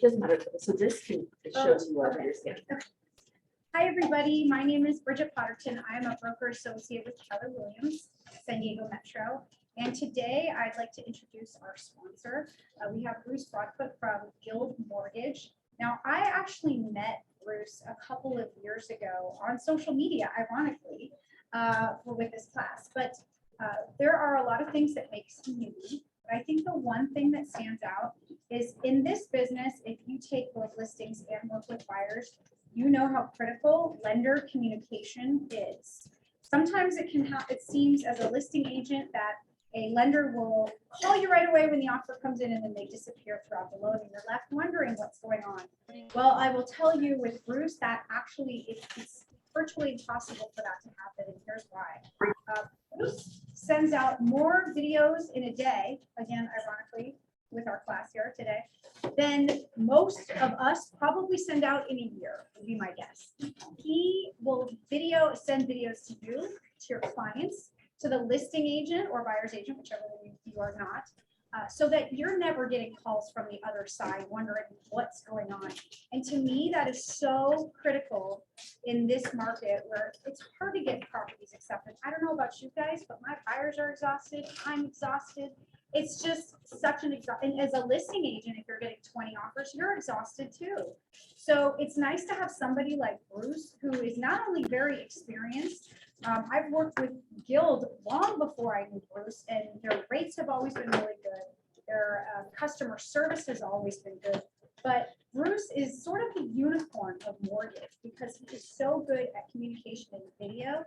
Doesn't matter. So this can, it shows you what you're saying. Hi, everybody. My name is Bridget Potterton. I'm a broker associate with Keller Williams, San Diego Metro. And today I'd like to introduce our sponsor. We have Bruce Broadfoot from Guild Mortgage. Now, I actually met Bruce a couple of years ago on social media, ironically, with this class. But there are a lot of things that makes him unique. But I think the one thing that stands out is in this business, if you take both listings and work with buyers, you know how critical lender communication is. Sometimes it seems as a listing agent that a lender will call you right away when the offer comes in and then they disappear throughout the loan and you're left wondering what's going on. Well, I will tell you with Bruce that actually it's virtually impossible for that to happen, and here's why. Bruce sends out more videos in a day, again, ironically, with our class here today, than most of us probably send out in a year, would be my guess. He will send videos to you, to your clients, to the listing agent or buyer's agent, whichever you are not, so that you're never getting calls from the other side wondering what's going on. And to me, that is so critical in this market where it's hard to get properties accepted. I don't know about you guys, but my buyers are exhausted. I'm exhausted. It's just such an and as a listing agent, if you're getting 20 offers, you're exhausted too. So it's nice to have somebody like Bruce, who is not only very experienced. I've worked with Guild long before I knew Bruce, and their rates have always been really good. Their customer service has always been good. But Bruce is sort of the unicorn of mortgage because he is so good at communication and video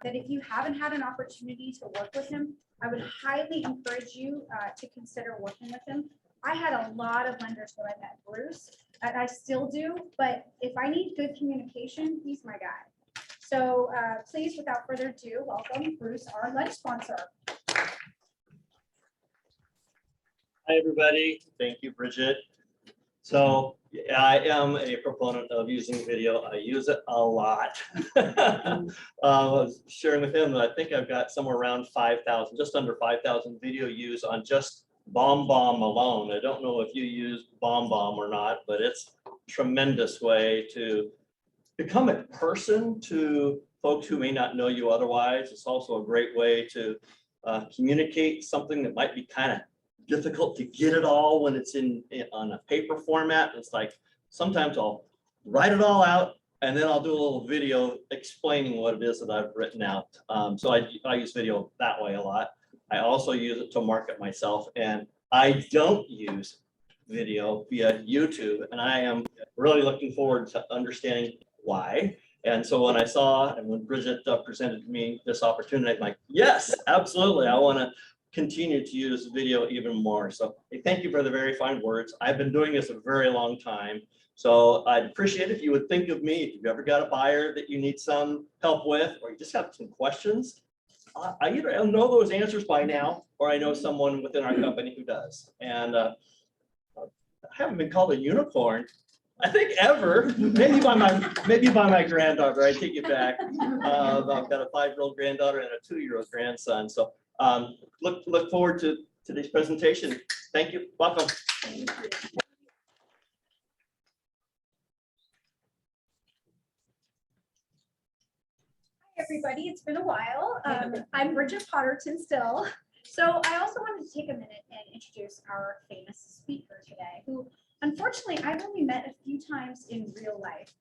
that if you haven't had an opportunity to work with him, I would highly encourage you to consider working with him. I had a lot of lenders when I met Bruce, and I still do, but if I need good communication, he's my guy. So please, without further ado, welcome Bruce, our lunch sponsor. Hi, everybody. Thank you, Bridget. So I am a proponent of using video. I use it a lot. I was sharing with him that I think I've got somewhere around 5,000, just under 5,000 video views on just BombBomb alone. I don't know if you use BombBomb or not, but it's a tremendous way to become a person to folks who may not know you otherwise. It's also a great way to communicate something that might be kind of difficult to get it all when it's on a paper format. It's like sometimes I'll write it all out and then I'll do a little video explaining what it is that I've written out. So I use video that way a lot. I also use it to market myself, and I don't use video via YouTube, and I am really looking forward to understanding why. And so when I saw and when Bridget presented me this opportunity, I'm like, yes, absolutely. I want to continue to use video even more. So hey, thank you for the very fine words. I've been doing this a very long time. So I'd appreciate it if you would think of me if you've ever got a buyer that you need some help with, or you just have some questions. I either know those answers by now, or I know someone within our company who does. And I haven't been called a unicorn, I think, ever. Maybe by my granddaughter. I take it back. I've got a 5-year-old granddaughter and a 2-year-old grandson. So look forward to today's presentation. Thank you. Welcome. Thank you. Hi, everybody. It's been a while. I'm Bridget Potterton still. So I also wanted to take a minute and introduce our famous speaker today, who unfortunately I've only met a few times in real life.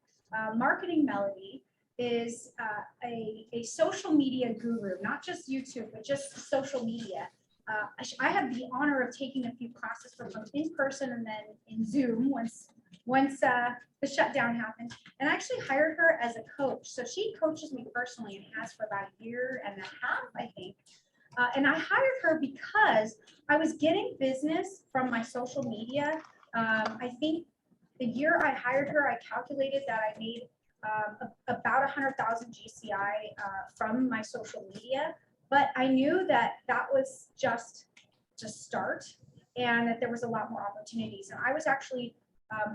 Marketing Melody is a social media guru, not just YouTube, but just social media. I had the honor of taking a few classes from her in person and then in Zoom once the shutdown happened, and I actually hired her as a coach. So she coaches me personally and has for about a year and a half, I think. And I hired her because I was getting business from my social media. I think the year I hired her, I calculated that I made about 100,000 GCI from my social media, but I knew that that was just to start and that there was a lot more opportunities. And I was actually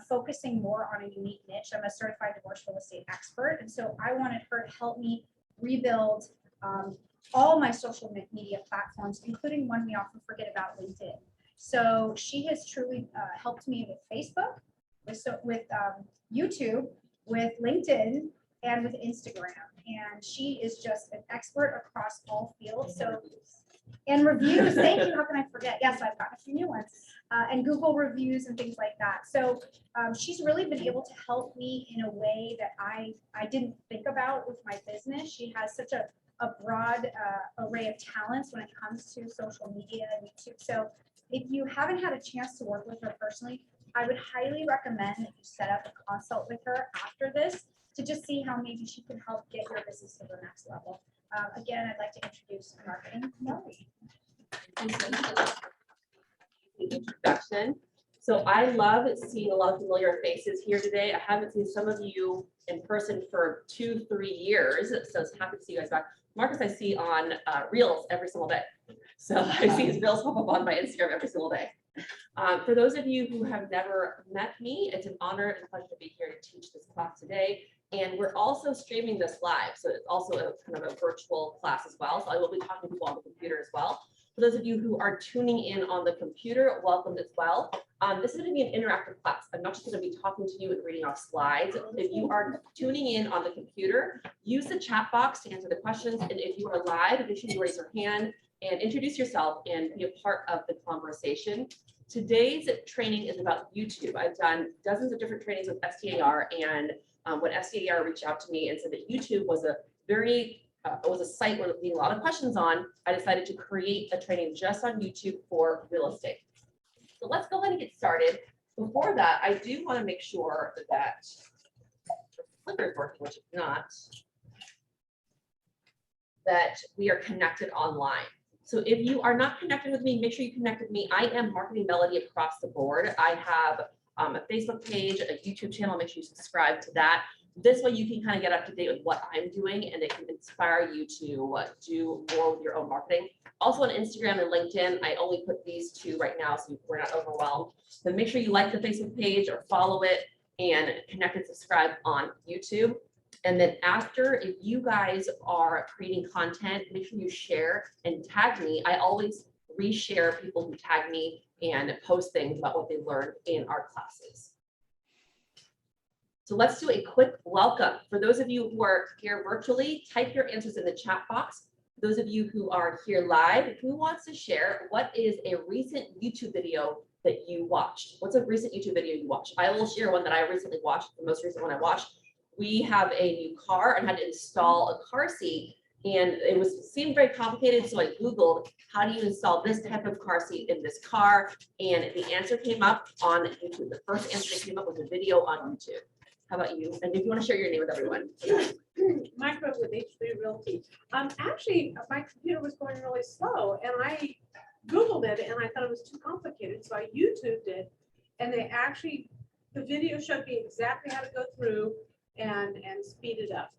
focusing more on a unique niche. I'm a certified divorce real estate expert, and so I wanted her to help me rebuild all my social media platforms, including one we often forget about, LinkedIn. So she has truly helped me with Facebook, with YouTube, with LinkedIn, and with Instagram. And she is just an expert across all fields. So, and reviews, thank you. How can I forget? Yes, I've got a few new ones. And Google reviews and things like that. So she's really been able to help me in a way that I didn't think about with my business. She has such a broad array of talents when it comes to social media and YouTube. So if you haven't had a chance to work with her personally, I would highly recommend that you set up a consult with her after this to just see how maybe she can help get your business to the next level. Again, I'd like to introduce marketing Melody. Introduction. So I love seeing a lot of familiar faces here today. I haven't seen some of you in person for 2-3 years, so it's happy to see you guys back. Marcus, I see on Reels every single day. So I see his Reels pop up on my Instagram every single day. For those of you who have never met me, it's an honor and a pleasure to be here to teach this class today. And we're also streaming this live, so it's also a kind of a virtual class as well. So I will be talking to people on the computer as well. For those of you who are tuning in on the computer, welcome as well. This is going to be an interactive class. I'm not just going to be talking to you and reading off slides. If you are tuning in on the computer, use the chat box to answer the questions. And if you are live, make sure you raise your hand and introduce yourself and be a part of the conversation. Today's training is about YouTube. I've done dozens of different trainings with SDAR, and when SDAR reached out to me and said that YouTube was a site where we had a lot of questions on, I decided to create a training just on YouTube for real estate. So let's go ahead and get started. Before that, I do want to make sure that the clicker is working, which is not, that we are connected online. So if you are not connected with me, make sure you connect with me. I am Marketing Melody across the board. I have a Facebook page, a YouTube channel. Make sure you subscribe to that. This way you can kind of get up to date with what I'm doing, and it can inspire you to do more with your own marketing. Also on Instagram and LinkedIn, I only put these two right now so we're not overwhelmed. So make sure you like the Facebook page or follow it, and connect and subscribe on YouTube. And then after, if you guys are creating content, make sure you share and tag me. I always reshare people who tag me and post things about what they learned in our classes. So let's do a quick welcome. For those of you who are here virtually, type your answers in the chat box. For those of you who are here live, who wants to share what is a recent YouTube video that you watched? What's a recent YouTube video you watched? I will share one that I recently watched, the most recent one I watched. We have a new car and had to install a car seat, and it seemed very complicated. So I Googled, how do you install this type of car seat in this car? And the answer came up on YouTube. The first answer that came up was a video on YouTube. How about you? And if you want to share your name with everyone. Micro with H3 Realty. Actually, my computer was going really slow, and I Googled it, and I thought it was too complicated, so I YouTubed it, and the video showed me exactly how to go through and speed it up.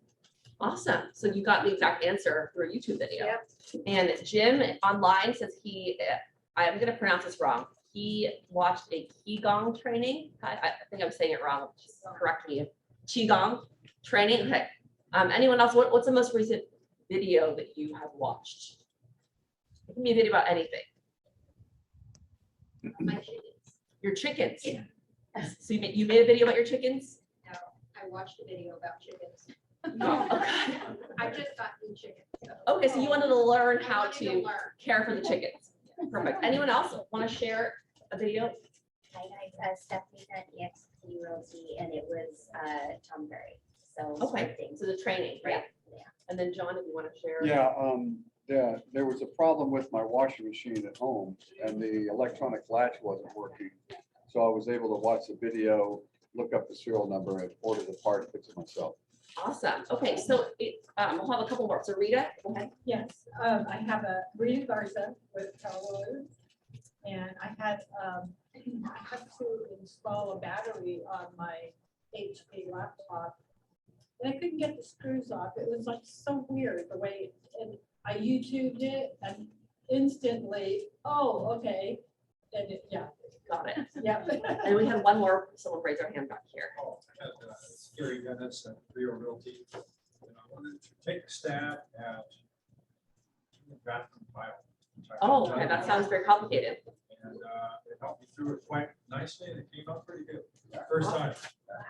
Awesome. So you got the exact answer through a YouTube video. Yep. And Jim online says I'm going to pronounce this wrong. He watched a Qigong training. I think I'm saying it wrong. Just correct me. Qigong training. Okay. Anyone else? What's the most recent video that you have watched? It can be a video about anything. My chickens. Your chickens. Yeah. So you made a video about your chickens? No, I watched a video about chickens. Oh, okay. I just got new chickens. So. Okay, so you wanted to learn I how wanted to learn. care for the chickens. Perfect. Anyone else want to share a video? Hi guys, Stephanie at EXP Realty, and it was Tom Berry. So Okay, so the training, right? Yeah. And then John, if you want to share. Yeah, there was a problem with my washing machine at home, and the electronic latch wasn't working. So I was able to watch the video, look up the serial number, and order the part, fix it myself. Awesome. Okay, so we'll have a couple more. So Rita, go ahead. Yes, I have a Rita Garza with Williams, and I had to install a battery on my HP laptop. And I couldn't get the screws off. It was like so weird the way, and I YouTubed it and instantly, oh, okay. And Got it. yeah. And we had one more. Someone raise their hand back here. It's Gary Dennis at Rio Realty. And I wanted to take a stab at and draft compile. which I Oh, have okay, done. that sounds very complicated. And it helped me through it quite nicely, and it came out pretty good. First time.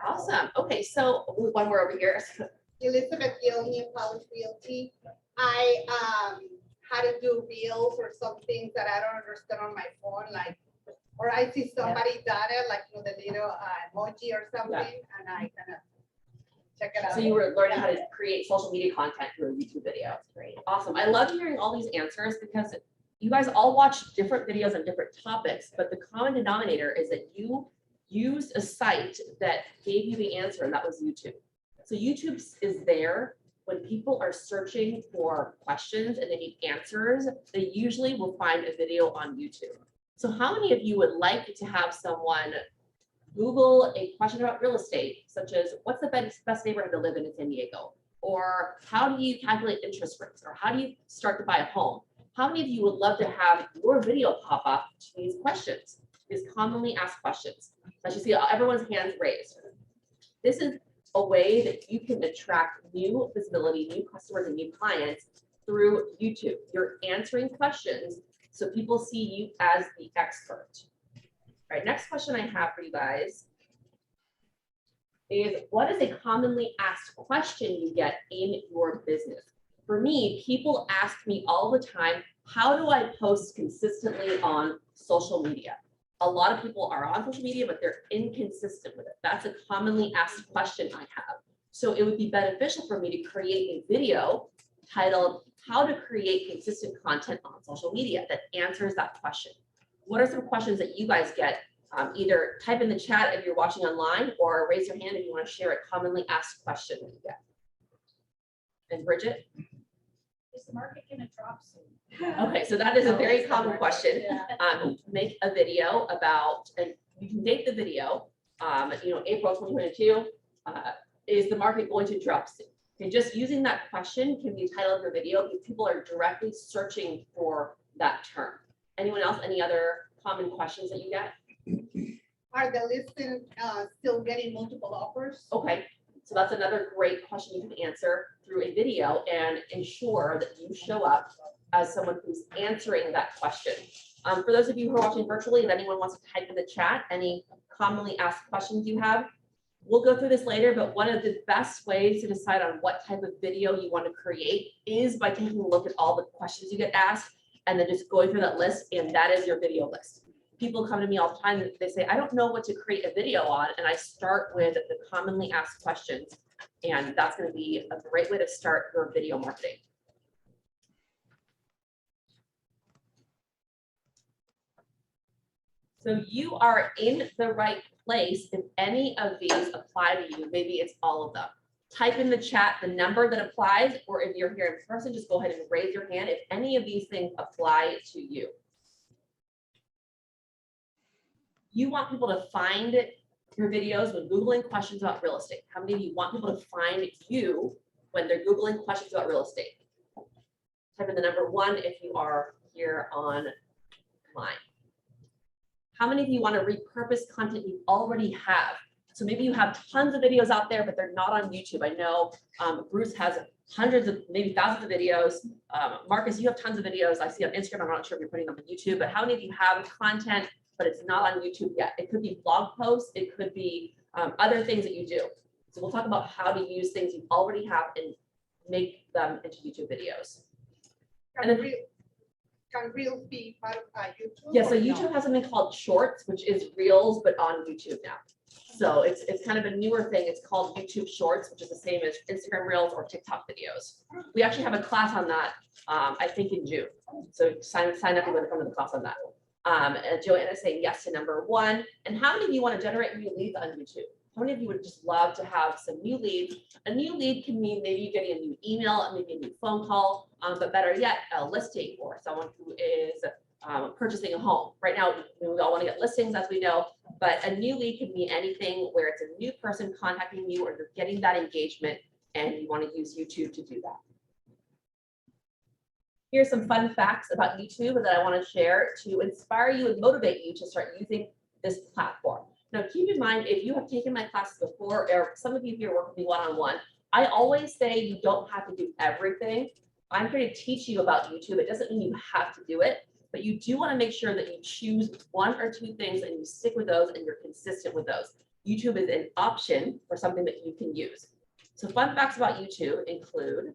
Awesome. Okay, so one more over here. Elizabeth Gill, New College Realty. I had to do reels or some things that I don't understand on my phone, like, or I see somebody done it, like, you know, the little emoji or something, and I kind of check it out. So you were learning how to create social media content through a YouTube video. That's great. Awesome. I love hearing all these answers because you guys all watch different videos on different topics, but the common denominator is that you used a site that gave you the answer, and that was YouTube. So YouTube is there when people are searching for questions and they need answers. They usually will find a video on YouTube. So how many of you would like to have someone Google a question about real estate, such as what's the best neighborhood to live in San Diego? Or how do you calculate interest rates? Or how do you start to buy a home? How many of you would love to have your video pop up to these questions, these commonly asked questions? As you see, everyone's hands raised. This is a way that you can attract new visibility, new customers, and new clients through YouTube. You're answering questions so people see you as the expert. All right, next question I have for you guys is, what is a commonly asked question you get in your business? For me, people ask me all the time, how do I post consistently on social media? A lot of people are on social media, but they're inconsistent with it. That's a commonly asked question I have. So it would be beneficial for me to create a video titled, how to create consistent content on social media that answers that question. What are some questions that you guys get? Either type in the chat if you're watching online, or raise your hand if you want to share a commonly asked question that you get. And Bridget? Is the market gonna drop soon? Okay, so that is a very common question. Make a video about, and you can date the video, April 2022, is the market going to drop soon? Okay, just using that question can be the title of your video because people are directly searching for that term. Anyone else, any other common questions that you get? Are the listings still getting multiple offers? Okay, so that's another great question you can answer through a video and ensure that you show up as someone who's answering that question. For those of you who are watching virtually, if anyone wants to type in the chat, any commonly asked questions you have, we'll go through this later, but one of the best ways to decide on what type of video you want to create is by taking a look at all the questions you get asked and then just going through that list, and that is your video list. People come to me all the time, they say, I don't know what to create a video on, and I start with the commonly asked questions, and that's going to be a great way to start your video marketing. So you are in the right place if any of these apply to you. Maybe it's all of them. Type in the chat the number that applies, or if you're here in person, just go ahead and raise your hand if any of these things apply to you. You want people to find your videos when Googling questions about real estate. How many of you want people to find you when they're Googling questions about real estate? Type in the number 1 if you are here online. How many of you want to repurpose content you already have? So maybe you have tons of videos out there, but they're not on YouTube. I know Bruce has hundreds of, maybe thousands of videos. Marcus, you have tons of videos. I see on Instagram. I'm not sure if you're putting them on YouTube, but how many of you have content, but it's not on YouTube yet? It could be blog posts. It could be other things that you do. So we'll talk about how to use things you already have and make them into YouTube videos. Can Reels be part of YouTube? Yeah, so or no? YouTube has something called Shorts, which is Reels, but on YouTube now. So it's kind of a newer thing. It's called YouTube Shorts, which is the same as Instagram Reels or TikTok videos. We actually have a class on that, I think in June. So sign up if you want to come to the class on that. Joanna is saying yes to number 1. And how many of you want to generate new leads on YouTube? How many of you would just love to have some new leads? A new lead can mean maybe you getting a new email, maybe a new phone call, but better yet, a listing or someone who is purchasing a home. Right now, we all want to get listings, as we know, but a new lead can mean anything where it's a new person contacting you or you're getting that engagement and you want to use YouTube to do that. Here's some fun facts about YouTube that I want to share to inspire you and motivate you to start using this platform. Now, keep in mind, if you have taken my classes before, or some of you here work with me one-on-one, I always say you don't have to do everything. I'm here to teach you about YouTube. It doesn't mean you have to do it, but you do want to make sure that you choose 1 or 2 things and you stick with those and you're consistent with those. YouTube is an option for something that you can use. So fun facts about YouTube include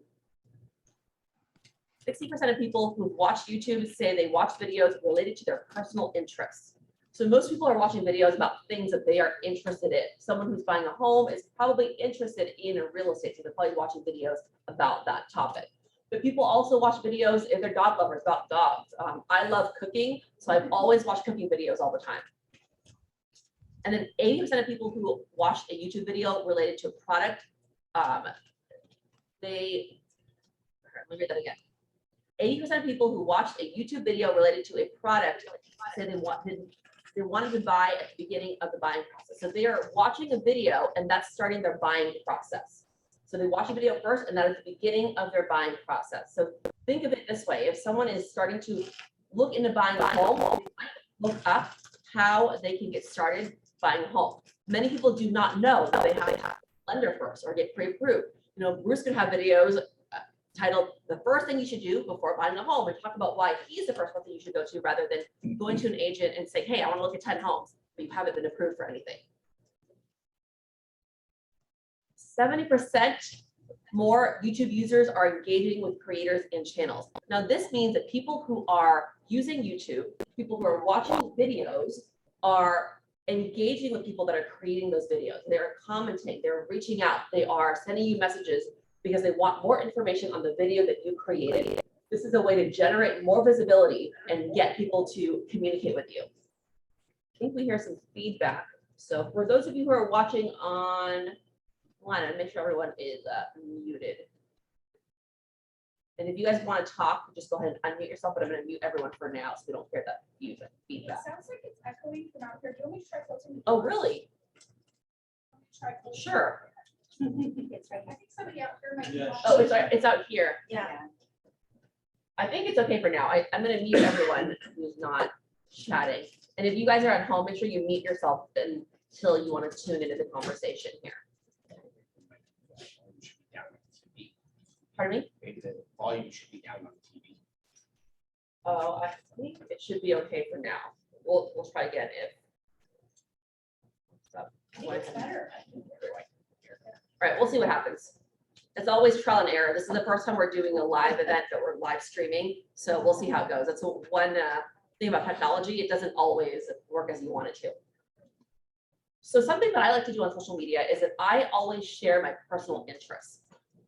60% of people who watch YouTube say they watch videos related to their personal interests. So most people are watching videos about things that they are interested in. Someone who's buying a home is probably interested in real estate, so they're probably watching videos about that topic. But people also watch videos if they're dog lovers about dogs. I love cooking, so I've always watched cooking videos all the time. And then 80% of people who watch a YouTube video related to a product, let me read that again. 80% of people who watched a YouTube video related to a product said they wanted to buy at the beginning of the buying process. So they are watching a video and that's starting their buying process. So they watch a video first and that is the beginning of their buying process. So think of it this way. If someone is starting to look into buying a home, look up how they can get started buying a home. Many people do not know that they have to have a lender first or get pre-approved. You know, Bruce can have videos titled "The First Thing You Should Do Before Buying a Home" and talk about why he's the first person you should go to rather than going to an agent and saying, hey, I want to look at 10 homes, but you haven't been approved for anything. 70% more YouTube users are engaging with creators and channels. Now, this means that people who are using YouTube, people who are watching videos are engaging with people that are creating those videos. They're commenting, they're reaching out, they are sending you messages because they want more information on the video that you created. This is a way to generate more visibility and get people to communicate with you. I think we hear some feedback. So for those of you who are watching online, make sure everyone is muted. And if you guys want to talk, just go ahead and unmute yourself, but I'm going to mute everyone for now so we don't hear that feedback. It sounds like it's echoing from out here. Do you want me to try closing? Oh, really? Try closing? Sure. It's right. I think somebody out here might be. Yeah. Oh, it's out here. Yeah. I think it's okay for now. I'm going to mute everyone who's not chatting. And if you guys are at home, make sure you mute yourself until you want to tune into the conversation here. Pardon me? Maybe the volume should be down on the TV. Oh, I think it should be okay for now. We'll try again if. So, It's better. all right, we'll see what happens. It's always trial and error. This is the first time we're doing a live event that we're live streaming. So we'll see how it goes. That's one thing about technology. It doesn't always work as you want it to. So something that I like to do on social media is that I always share my personal interests.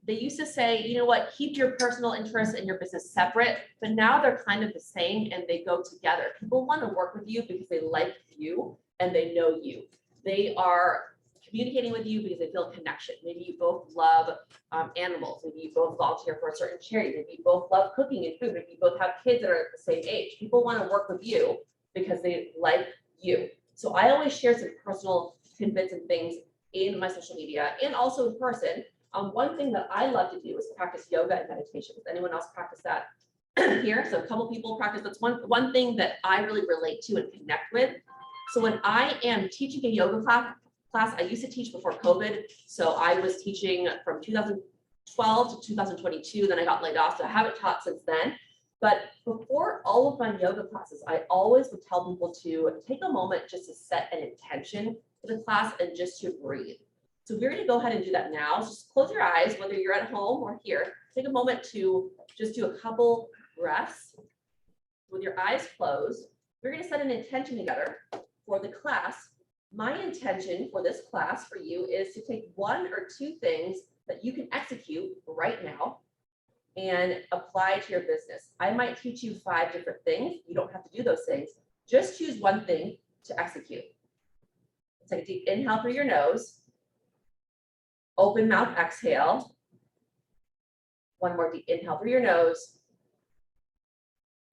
They used to say, you know what, keep your personal interests and your business separate, but now they're kind of the same and they go together. People want to work with you because they like you and they know you. They are communicating with you because they feel a connection. Maybe you both love animals. Maybe you both volunteer for a certain charity. Maybe you both love cooking and food. Maybe you both have kids that are at the same age. People want to work with you because they like you. So I always share some personal tidbits and things in my social media and also in person. One thing that I love to do is practice yoga and meditation. Does anyone else practice that here? So a couple people practice. That's one thing that I really relate to and connect with. So when I am teaching a yoga class, I used to teach before COVID. So I was teaching from 2012 to 2022. Then I got laid off. So I haven't taught since then. But before all of my yoga classes, I always would tell people to take a moment just to set an intention for the class and just to breathe. So we're going to go ahead and do that now. So just close your eyes, whether you're at home or here. Take a moment to just do a couple breaths with your eyes closed. We're going to set an intention together for the class. My intention for this class for you is to take 1 or 2 things that you can execute right now and apply to your business. I might teach you 5 different things. You don't have to do those things. Just choose 1 thing to execute. Take a deep inhale through your nose. Open mouth, exhale. 1 more deep inhale through your nose.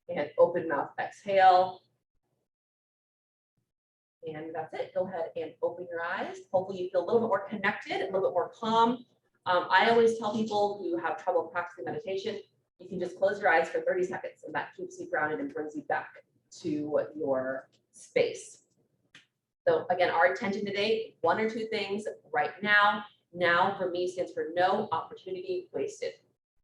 And open mouth, exhale. And that's it. Go ahead and open your eyes. Hopefully you feel a little bit more connected, a little bit more calm. I always tell people who have trouble practicing meditation, you can just close your eyes for 30 seconds and that keeps you grounded and brings you back to your space. So again, our intention today, 1 or 2 things right now. Now for me stands for no opportunity wasted.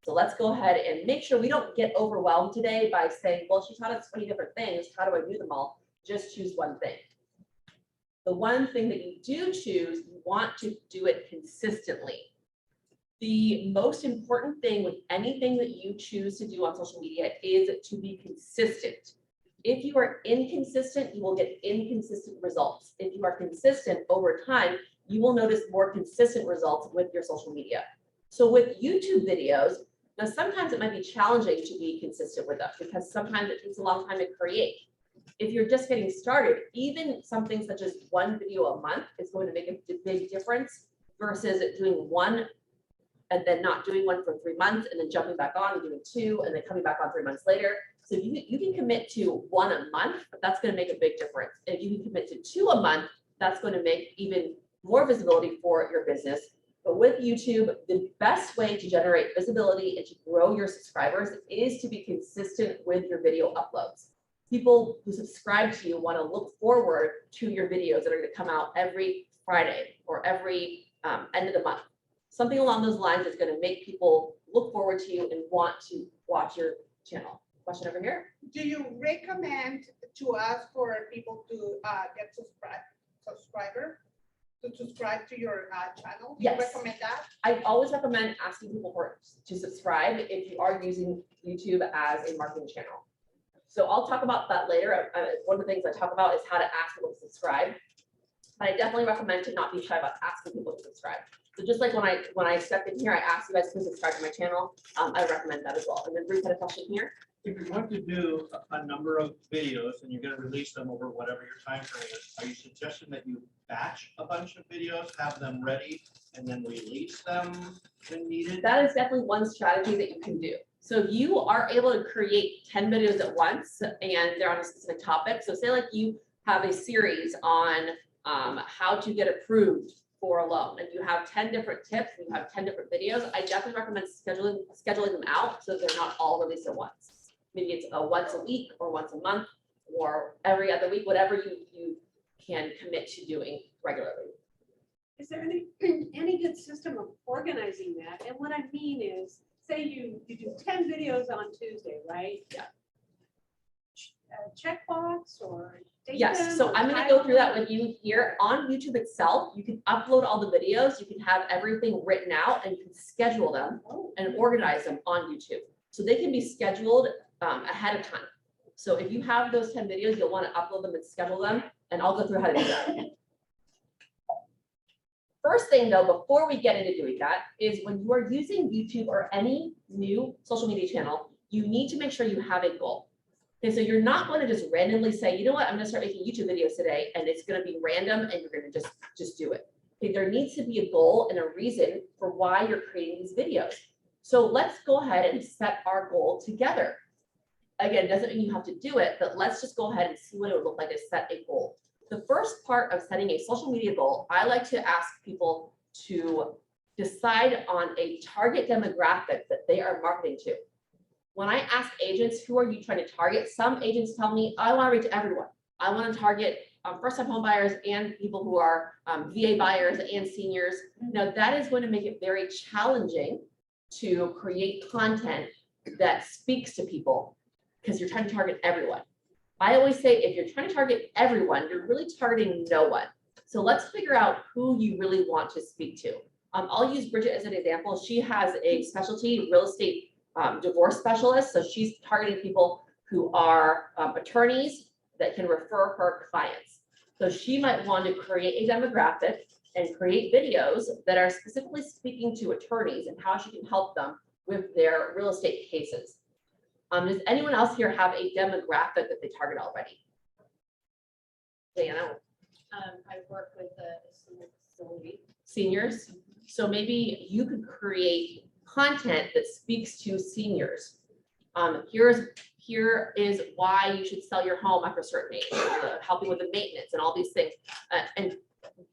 So let's go ahead and make sure we don't get overwhelmed today by saying, well, she taught us 20 different things. How do I do them all? Just choose one thing. The one thing that you do choose, you want to do it consistently. The most important thing with anything that you choose to do on social media is to be consistent. If you are inconsistent, you will get inconsistent results. If you are consistent over time, you will notice more consistent results with your social media. So with YouTube videos, now sometimes it might be challenging to be consistent with them because sometimes it takes a long time to create. If you're just getting started, even something such as one video a month is going to make a big difference versus doing one and then not doing one for 3 months and then jumping back on and doing 2 and then coming back on 3 months later. So you can commit to 1 a month, but that's going to make a big difference. If you can commit to 2 a month, that's going to make even more visibility for your business. But with YouTube, the best way to generate visibility and to grow your subscribers is to be consistent with your video uploads. People who subscribe to you want to look forward to your videos that are going to come out every Friday or every end of the month. Something along those lines is going to make people look forward to you and want to watch your channel. Question over here. Do you recommend to us for people to get subscriber to subscribe to your channel? Do you Yes. recommend that? I always recommend asking people to subscribe if you are using YouTube as a marketing channel. So I'll talk about that later. One of the things I talk about is how to ask people to subscribe. But I definitely recommend to not be shy about asking people to subscribe. So just like when I stepped in here, I asked you guys to subscribe to my channel. I recommend that as well. And then Bruce had a question here. If you're going to do a number of videos and you're going to release them over whatever your time frame is, are you suggesting that you batch a bunch of videos, have them ready, and then release them when needed? That is definitely one strategy that you can do. So if you are able to create 10 videos at once and they're on a specific topic. So say like you have a series on how to get approved for a loan and you have 10 different tips and you have 10 different videos, I definitely recommend scheduling them out so they're not all released at once. Maybe it's once a week or once a month or every other week, whatever you can commit to doing regularly. Is there any good system of organizing that? And what I mean is, say you do 10 videos on Tuesday, right? Yeah. Checkbox or date Yes, them so or I'm gonna title go through that them? with you here on YouTube itself. You can upload all the videos, you can have everything written out and you can schedule them Oh, and organize them on YouTube. So they can be scheduled ahead of time. So if you have those 10 videos, you'll want to upload them and schedule them, and I'll go through how to do that. First thing though, before we get into doing that, is when you are using YouTube or any new social media channel, you need to make sure you have a goal. Okay, so you're not going to just randomly say, you know what, I'm going to start making YouTube videos today, and it's going to be random, and you're going to just do it. Okay, there needs to be a goal and a reason for why you're creating these videos. So let's go ahead and set our goal together. Again, doesn't mean you have to do it, but let's just go ahead and see what it would look like to set a goal. The first part of setting a social media goal, I like to ask people to decide on a target demographic that they are marketing to. When I ask agents, who are you trying to target? Some agents tell me, I want to reach everyone. I want to target first-time home buyers and people who are VA buyers and seniors. Now, that is going to make it very challenging to create content that speaks to people because you're trying to target everyone. I always say if you're trying to target everyone, you're really targeting no one. So let's figure out who you really want to speak to. I'll use Bridget as an example. She has a specialty, real estate divorce specialist. So she's targeting people who are attorneys that can refer her clients. So she might want to create a demographic and create videos that are specifically speaking to attorneys and how she can help them with their real estate cases. Does anyone else here have a demographic that they target already? Diana? I work with a senior facility. Seniors. So maybe you could create content that speaks to seniors. Here is why you should sell your home after a certain age, helping with the maintenance and all these things, and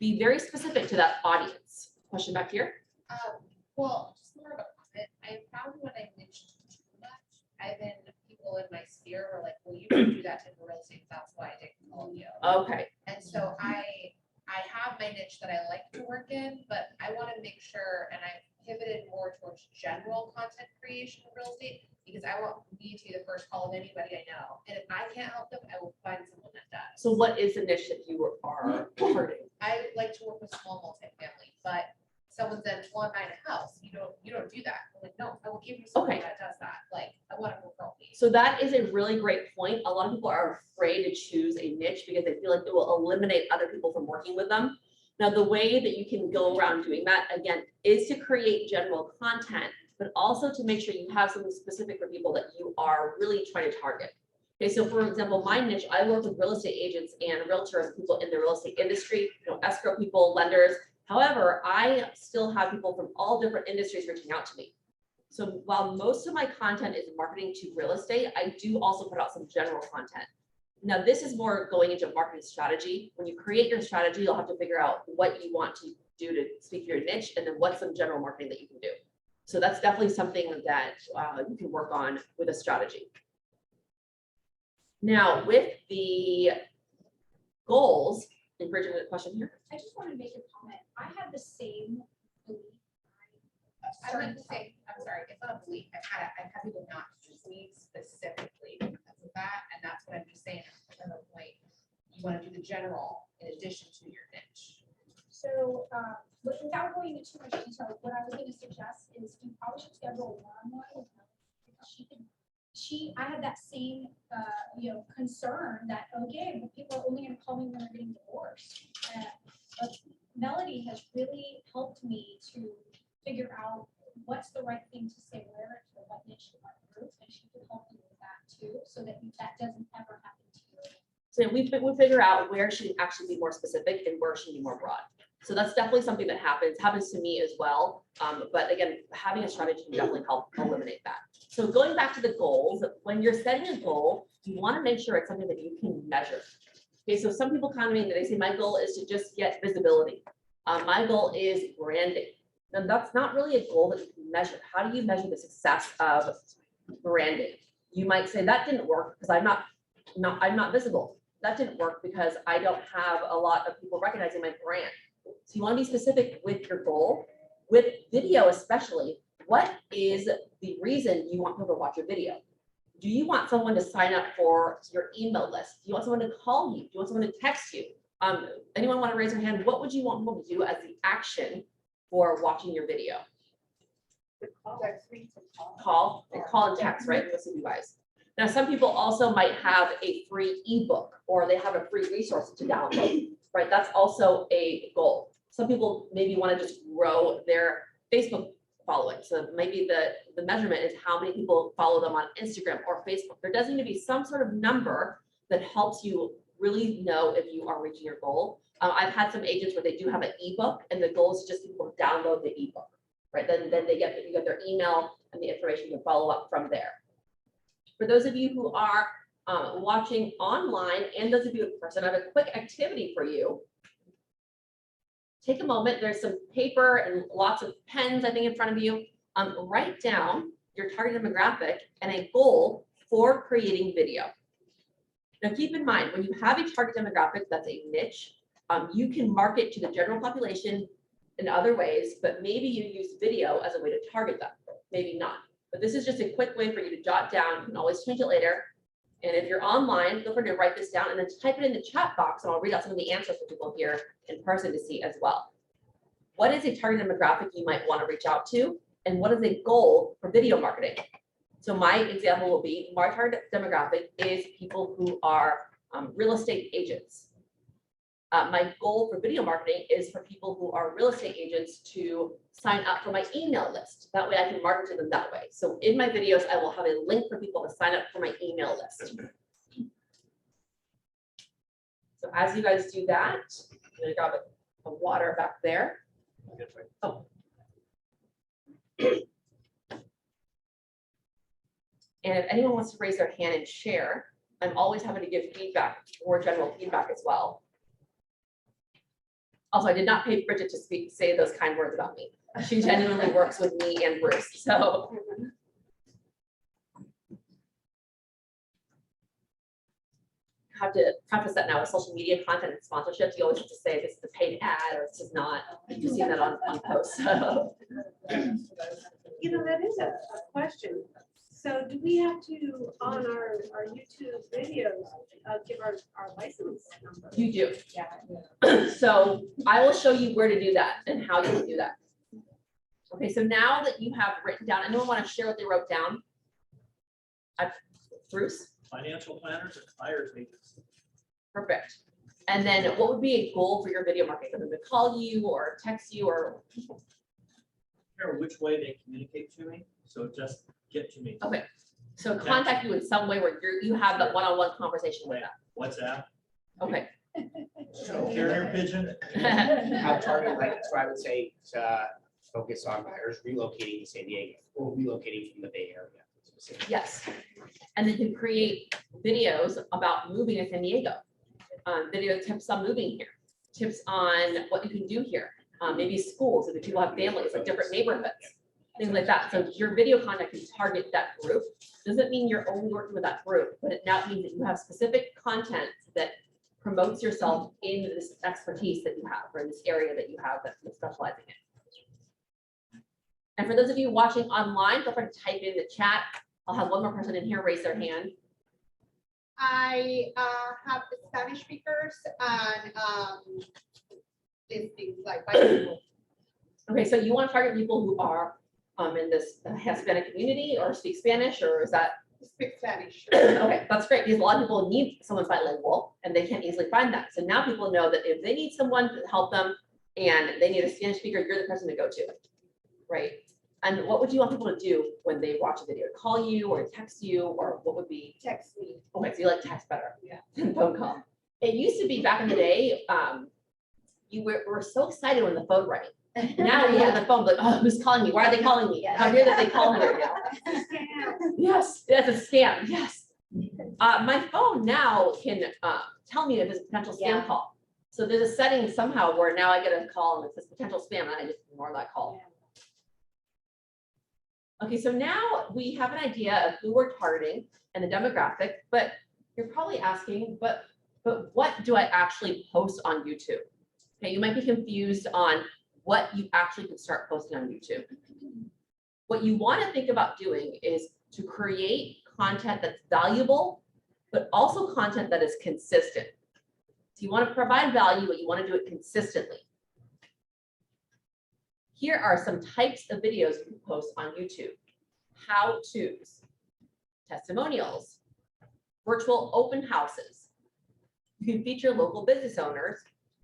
be very specific to that audience. Question back here. Well, just more of a comment. I found when I niched too much, I've been people in my sphere were like, well, you don't do that type of real estate. That's why I didn't call you. Okay. And so I have my niche that I like to work in, but I want to make sure, and I've pivoted more towards general content creation of real estate, because I want me to be the first call of anybody I know. And if I can't help them, I will find someone that does. So what is the niche that you are targeting? I like to work with small multifamily, but someone said, well, I'm buying a house. You don't do that. I'm like, no, I will give you someone Okay. that does that. Like, I want to referral fee. So that is a really great point. A lot of people are afraid to choose a niche because they feel like it will eliminate other people from working with them. Now, the way that you can go around doing that, again, is to create general content, but also to make sure you have something specific for people that you are really trying to target. Okay, so for example, my niche, I work with real estate agents and realtors, people in the real estate industry, escrow people, lenders. However, I still have people from all different industries reaching out to me. So while most of my content is marketing to real estate, I do also put out some general content. Now, this is more going into marketing strategy. When you create your strategy, you'll have to figure out what you want to do to speak to your niche, and then what's some general marketing that you can do. So that's definitely something that you can work on with a strategy. Now, with the goals, and Bridget, a question here. I just want to make a comment. I have the same belief. I meant to say, I'm sorry, it's not a belief. I've had people not choose me specifically because of that, and that's what I'm just saying. At the point, you want to do the general in addition to your niche. So, without going into too much detail, what I was going to suggest is you probably should schedule a one-on-one with her, because I had that same, concern that, okay, but people are only going to call me when they're getting divorced. But Melody has really helped me to figure out what's the right thing to say where to what niche to what group, and she can help you with that too, so that that doesn't ever happen to you. So we figure out where she can actually be more specific and where she can be more broad. So that's definitely something that happens to me as well. But again, having a strategy can definitely help eliminate that. So going back to the goals, when you're setting a goal, you want to make sure it's something that you can measure. Okay, so some people come to me and they say, my goal is to just get visibility. My goal is branding. Now that's not really a goal that you can measure. How do you measure the success of branding? You might say that didn't work because I'm not visible. That didn't work because I don't have a lot of people recognizing my brand. So you want to be specific with your goal. With video especially, what is the reason you want people to watch your video? Do you want someone to sign up for your email list? Do you want someone to call you? Do you want someone to text you? Anyone want to raise their hand? What would you want people to do as the action for watching your video? Call and text, right? Most of you guys. Now, some people also might have a free ebook or they have a free resource to download, right? That's also a goal. Some people maybe want to just grow their Facebook following. So maybe the measurement is how many people follow them on Instagram or Facebook. There does need to be some sort of number that helps you really know if you are reaching your goal. I've had some agents where they do have an ebook and the goal is just people to download the ebook, right? Then you get their email and the information to follow up from there. For those of you who are watching online and those of you in person, I have a quick activity for you. Take a moment, there's some paper and lots of pens, I think, in front of you. Write down your target demographic and a goal for creating video. Now keep in mind, when you have a target demographic that's a niche, you can market to the general population in other ways, but maybe you use video as a way to target them, maybe not. But this is just a quick way for you to jot down. You can always change it later. And if you're online, feel free to write this down and then type it in the chat box and I'll read out some of the answers for people here in person to see as well. What is a target demographic you might want to reach out to? And what is a goal for video marketing? So my example will be, my target demographic is people who are real estate agents. My goal for video marketing is for people who are real estate agents to sign up for my email list. That way I can market to them that way. So in my videos, I will have a link for people to sign up for my email list. So as you guys do that, I'm gonna grab a water back there. Oh. And if anyone wants to raise their hand and share, I'm always happy to give feedback, more general feedback as well. Also, I did not pay Bridget to say those kind words about me. She genuinely works with me and Bruce, so. have to preface that now with social media content and sponsorships. You always have to say this is a paid ad or this is not. You've seen that on posts. So. You know, that is a question. So do we have to, on our YouTube videos, give our license number? You do. Yeah. So I will show you where to do that and how you can do that. Okay, so now that you have written down, anyone want to share what they wrote down? Bruce? Financial planners and buyers agents. Perfect. And then what would be a goal for your video marketing? For them to call you or text you or? Care which way they communicate to me, so just get to me. Okay, so contact you in some way where you have that one-on-one conversation with them. WhatsApp, Okay. carrier pigeon. How targeted, like, so I would say to focus on buyers relocating to San Diego or relocating from the Bay Area. specifically. Yes. And then you create videos about moving to San Diego. Video tips on moving here, tips on what you can do here. Maybe schools, if people have families, like different neighborhoods, things like that. So your video content can target that group. Doesn't mean you're only working with that group, but it now means that you have specific content that promotes yourself in this expertise that you have, or in this area that you have that you're specializing in. And for those of you watching online, feel free to type in the chat. I'll have one more person in here raise their hand. I have the Spanish speakers and these things like bilingual. Okay, so you want to target people who are in this Hispanic community or speak Spanish, or is that? Speak Spanish. Okay, that's great, because a lot of people need someone bilingual and they can't easily find that. So now people know that if they need someone to help them and they need a Spanish speaker, you're the person to go to, right? And what would you want people to do when they watch a video? Call you or text you, or what would be? Text me. Okay, so you like text better than phone call. It used to be back in the day, you were so excited when the phone rang. Now we have the phone, like, oh, who's calling me? Why are they calling me? How weird that they call me right now. Yes, that's a scam. Yes. My phone now can tell me if it's a potential spam call. So there's a setting somehow where now I get a call and it says potential spam, and I just ignore that call. Okay, so now we have an idea of who we're targeting and the demographic, but you're probably asking, but what do I actually post on YouTube? Okay, you might be confused on what you actually can start posting on YouTube. What you want to think about doing is to create content that's valuable, but also content that is consistent. So you want to provide value, but you want to do it consistently. Here are some types of videos you can post on YouTube. How-tos, testimonials, virtual open houses. You can feature local business owners.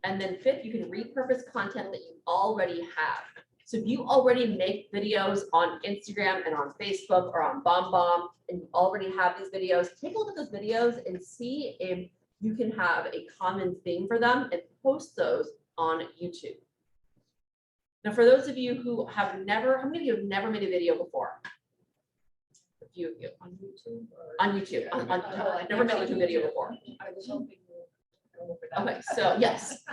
And then fifth, you can repurpose content that you already have. So if you already make videos on Instagram and on Facebook or on BombBomb, and you already have these videos, take a look at those videos and see if you can have a common theme for them and post those on YouTube. Now, for those of you who have never, how many of you have never made a video before? A few of you. On YouTube? On YouTube. I've never made a YouTube video before. I was hoping. Okay, so yes,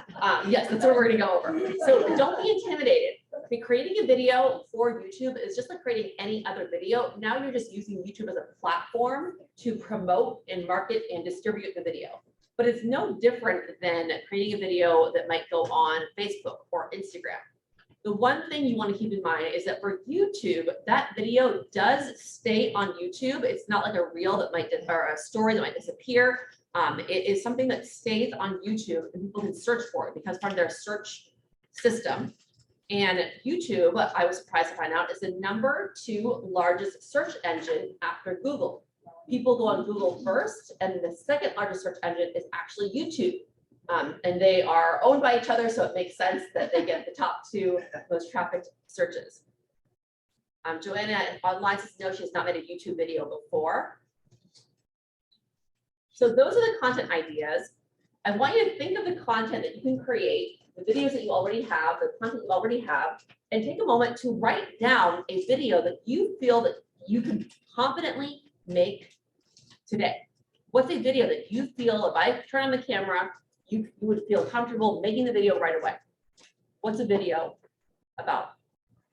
yes, that's what we're gonna go over. So don't be intimidated. Okay, creating a video for YouTube is just like creating any other video. Now you're just using YouTube as a platform to promote and market and distribute the video. But it's no different than creating a video that might go on Facebook or Instagram. The one thing you want to keep in mind is that for YouTube, that video does stay on YouTube. It's not like a reel that might, or a story that might disappear. It is something that stays on YouTube and people can search for it because part of their search system. And YouTube, I was surprised to find out, is the #2 largest search engine after Google. People go on Google first, and the second largest search engine is actually YouTube. And they are owned by each other, so it makes sense that they get the top 2 most trafficked searches. Joanna online says no, she's not made a YouTube video before. So those are the content ideas. I want you to think of the content that you can create, the videos that you already have, the content you already have, and take a moment to write down a video that you feel that you can confidently make today. What's a video that you feel, if I turn on the camera, you would feel comfortable making the video right away? What's a video about?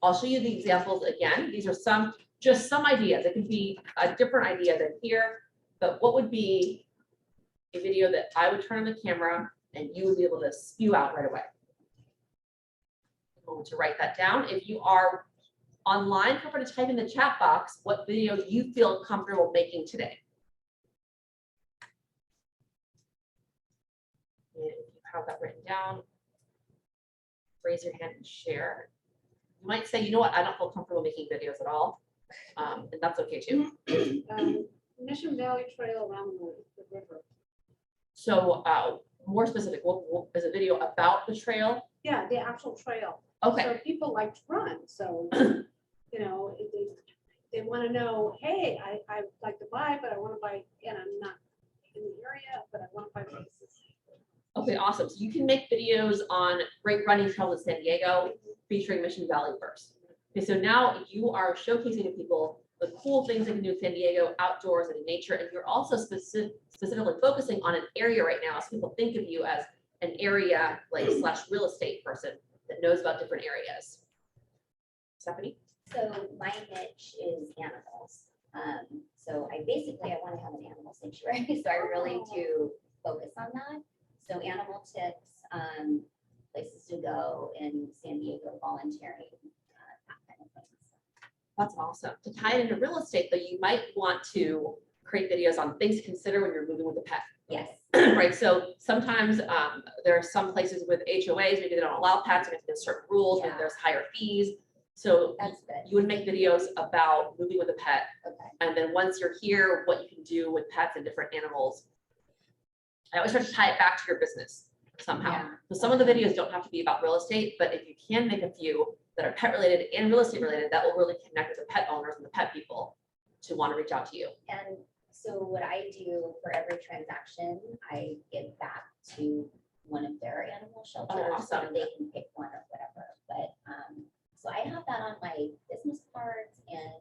I'll show you the examples again. These are just some ideas. It could be a different idea than here, but what would be a video that I would turn on the camera and you would be able to spew out right away. I'm going to write that down. If you are online, feel free to type in the chat box what video you feel comfortable making today. And if you have that written down, raise your hand and share. You might say, you know what, I don't feel comfortable making videos at all. And that's okay too. Mission Valley Trail around the river. So more specific, what is a video about the trail? Yeah, the actual trail. Okay, So people like to run, so, you know, they want to know, hey, I like to buy, but I want to buy, and I'm not in the area, but I want to buy places. okay, awesome. So you can make videos on great running trails in San Diego featuring Mission Valley first. Okay, so now you are showcasing to people the cool things they can do in San Diego, outdoors and in nature, and you're also specifically focusing on an area right now, so people think of you as an area like / real estate person that knows about different areas. Stephanie? So my niche is animals. So I want to have an animal sanctuary, so I really do focus on that. So animal tips, places to go in San Diego, volunteering, that kind of thing. That's awesome. To tie it into real estate, though, you might want to create videos on things to consider when you're moving with a pet. Yes. Right, so sometimes there are some places with HOAs, maybe they don't allow pets, maybe there's certain rules, maybe Yeah. there's higher fees. So That's good. you would make videos about moving with a pet, Okay. and then once you're here, what you can do with pets and different animals. I always try to tie it back to your business somehow. Yeah. So some of the videos don't have to be about real estate, but if you can make a few that are pet related and real estate related, that will really connect with the pet owners and the pet people to want to reach out to you. And so what I do for every transaction, I give back to one of their animal shelters, so awesome. they can pick one or whatever. But so I have that on my business cards and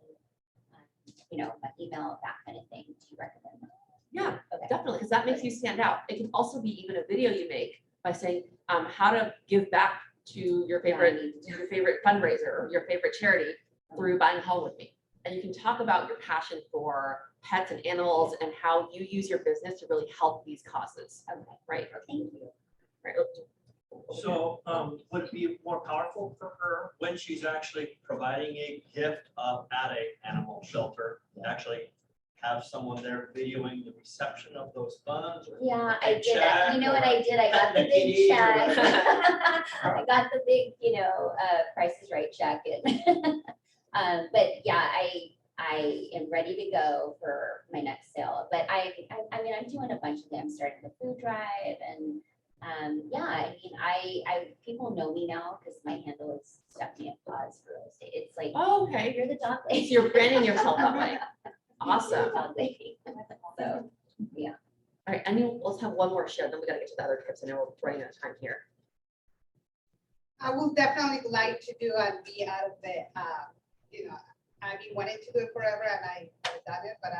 you know, my email, that kind of thing. Do you recommend that? Yeah, Okay. definitely, because that makes you stand out. It can also be even a video you make by saying how to give back to your favorite fundraiser or your favorite charity through buying a home with me. And you can talk about your passion for pets and animals and how you use your business to really help these causes. Okay. Right. Thank you. Right. So would it be more powerful for her when she's actually providing a gift at a animal shelter, to actually have someone there videoing the reception of those funds? Or Yeah, a I did that. You know what I did? I got the big check check. I got the big, Price is Right check. And but yeah, I am ready to go for my next sale. But I mean, I'm doing a bunch of them. I'm starting the food drive, and yeah, I mean, I people know me now because my handle is Stephanie Applause for Real Estate. It's like, Oh, okay. you're the dog So lady. you're branding yourself that way. You're Awesome. the dog lady. So yeah. All right, let's have one more share, then we gotta get to the other tips. I know we're running out of time here. I would definitely like to do and be out of the, I've been wanting to do it forever and I've done it, but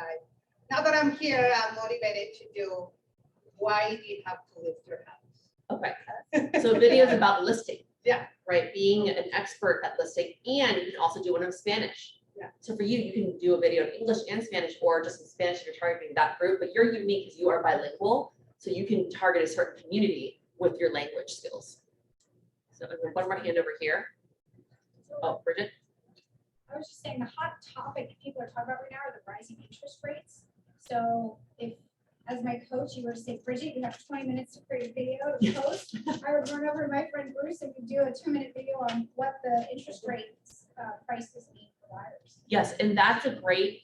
now that I'm here, I'm motivated to do why do you have to list your house? Okay, so videos about listing. Yeah. Right, being an expert at listing, and you can also do one in Spanish. Yeah. So for you, you can do a video in English and Spanish, or just in Spanish if you're targeting that group, but you're unique because you are bilingual, so you can target a certain community with your language skills. So one more hand over here. Oh, Bridget? I was just saying the hot topic people are talking about right now are the rising interest rates. So if, as my coach, you were to say, Bridget, you have 20 minutes to create a video to post, I would run over to my friend Bruce and we do a 2-minute video on what the interest rates prices mean for buyers. Yes, and that's a great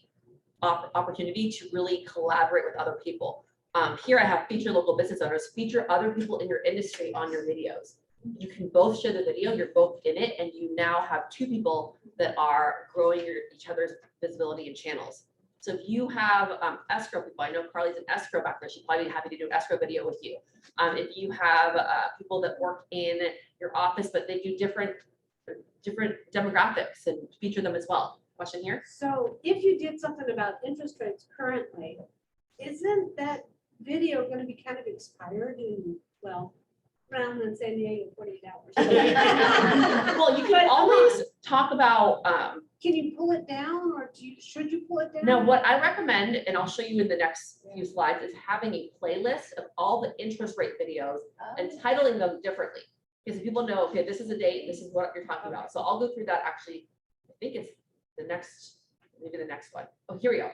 opportunity to really collaborate with other people. Here I have feature local business owners, feature other people in your industry on your videos. You can both share the video, you're both in it, and you now have 2 people that are growing each other's visibility and channels. So if you have escrow people, I know Carly's an escrow back there, she'd probably be happy to do an escrow video with you. If you have people that work in your office, but they do different demographics, and feature them as well. Question here? So if you did something about interest rates currently, isn't that video going to be kind of expired in, well, around in San Diego, 48 hours? Well, you can always talk about can you pull it down or should you pull it down? Now, what I recommend, and I'll show you in the next few slides, is having a playlist of all the interest rate videos and titling them differently. Because people know, okay, this is a date, this is what you're talking about. So I'll go through that actually. I think it's the next, maybe the next one. Oh, here we go.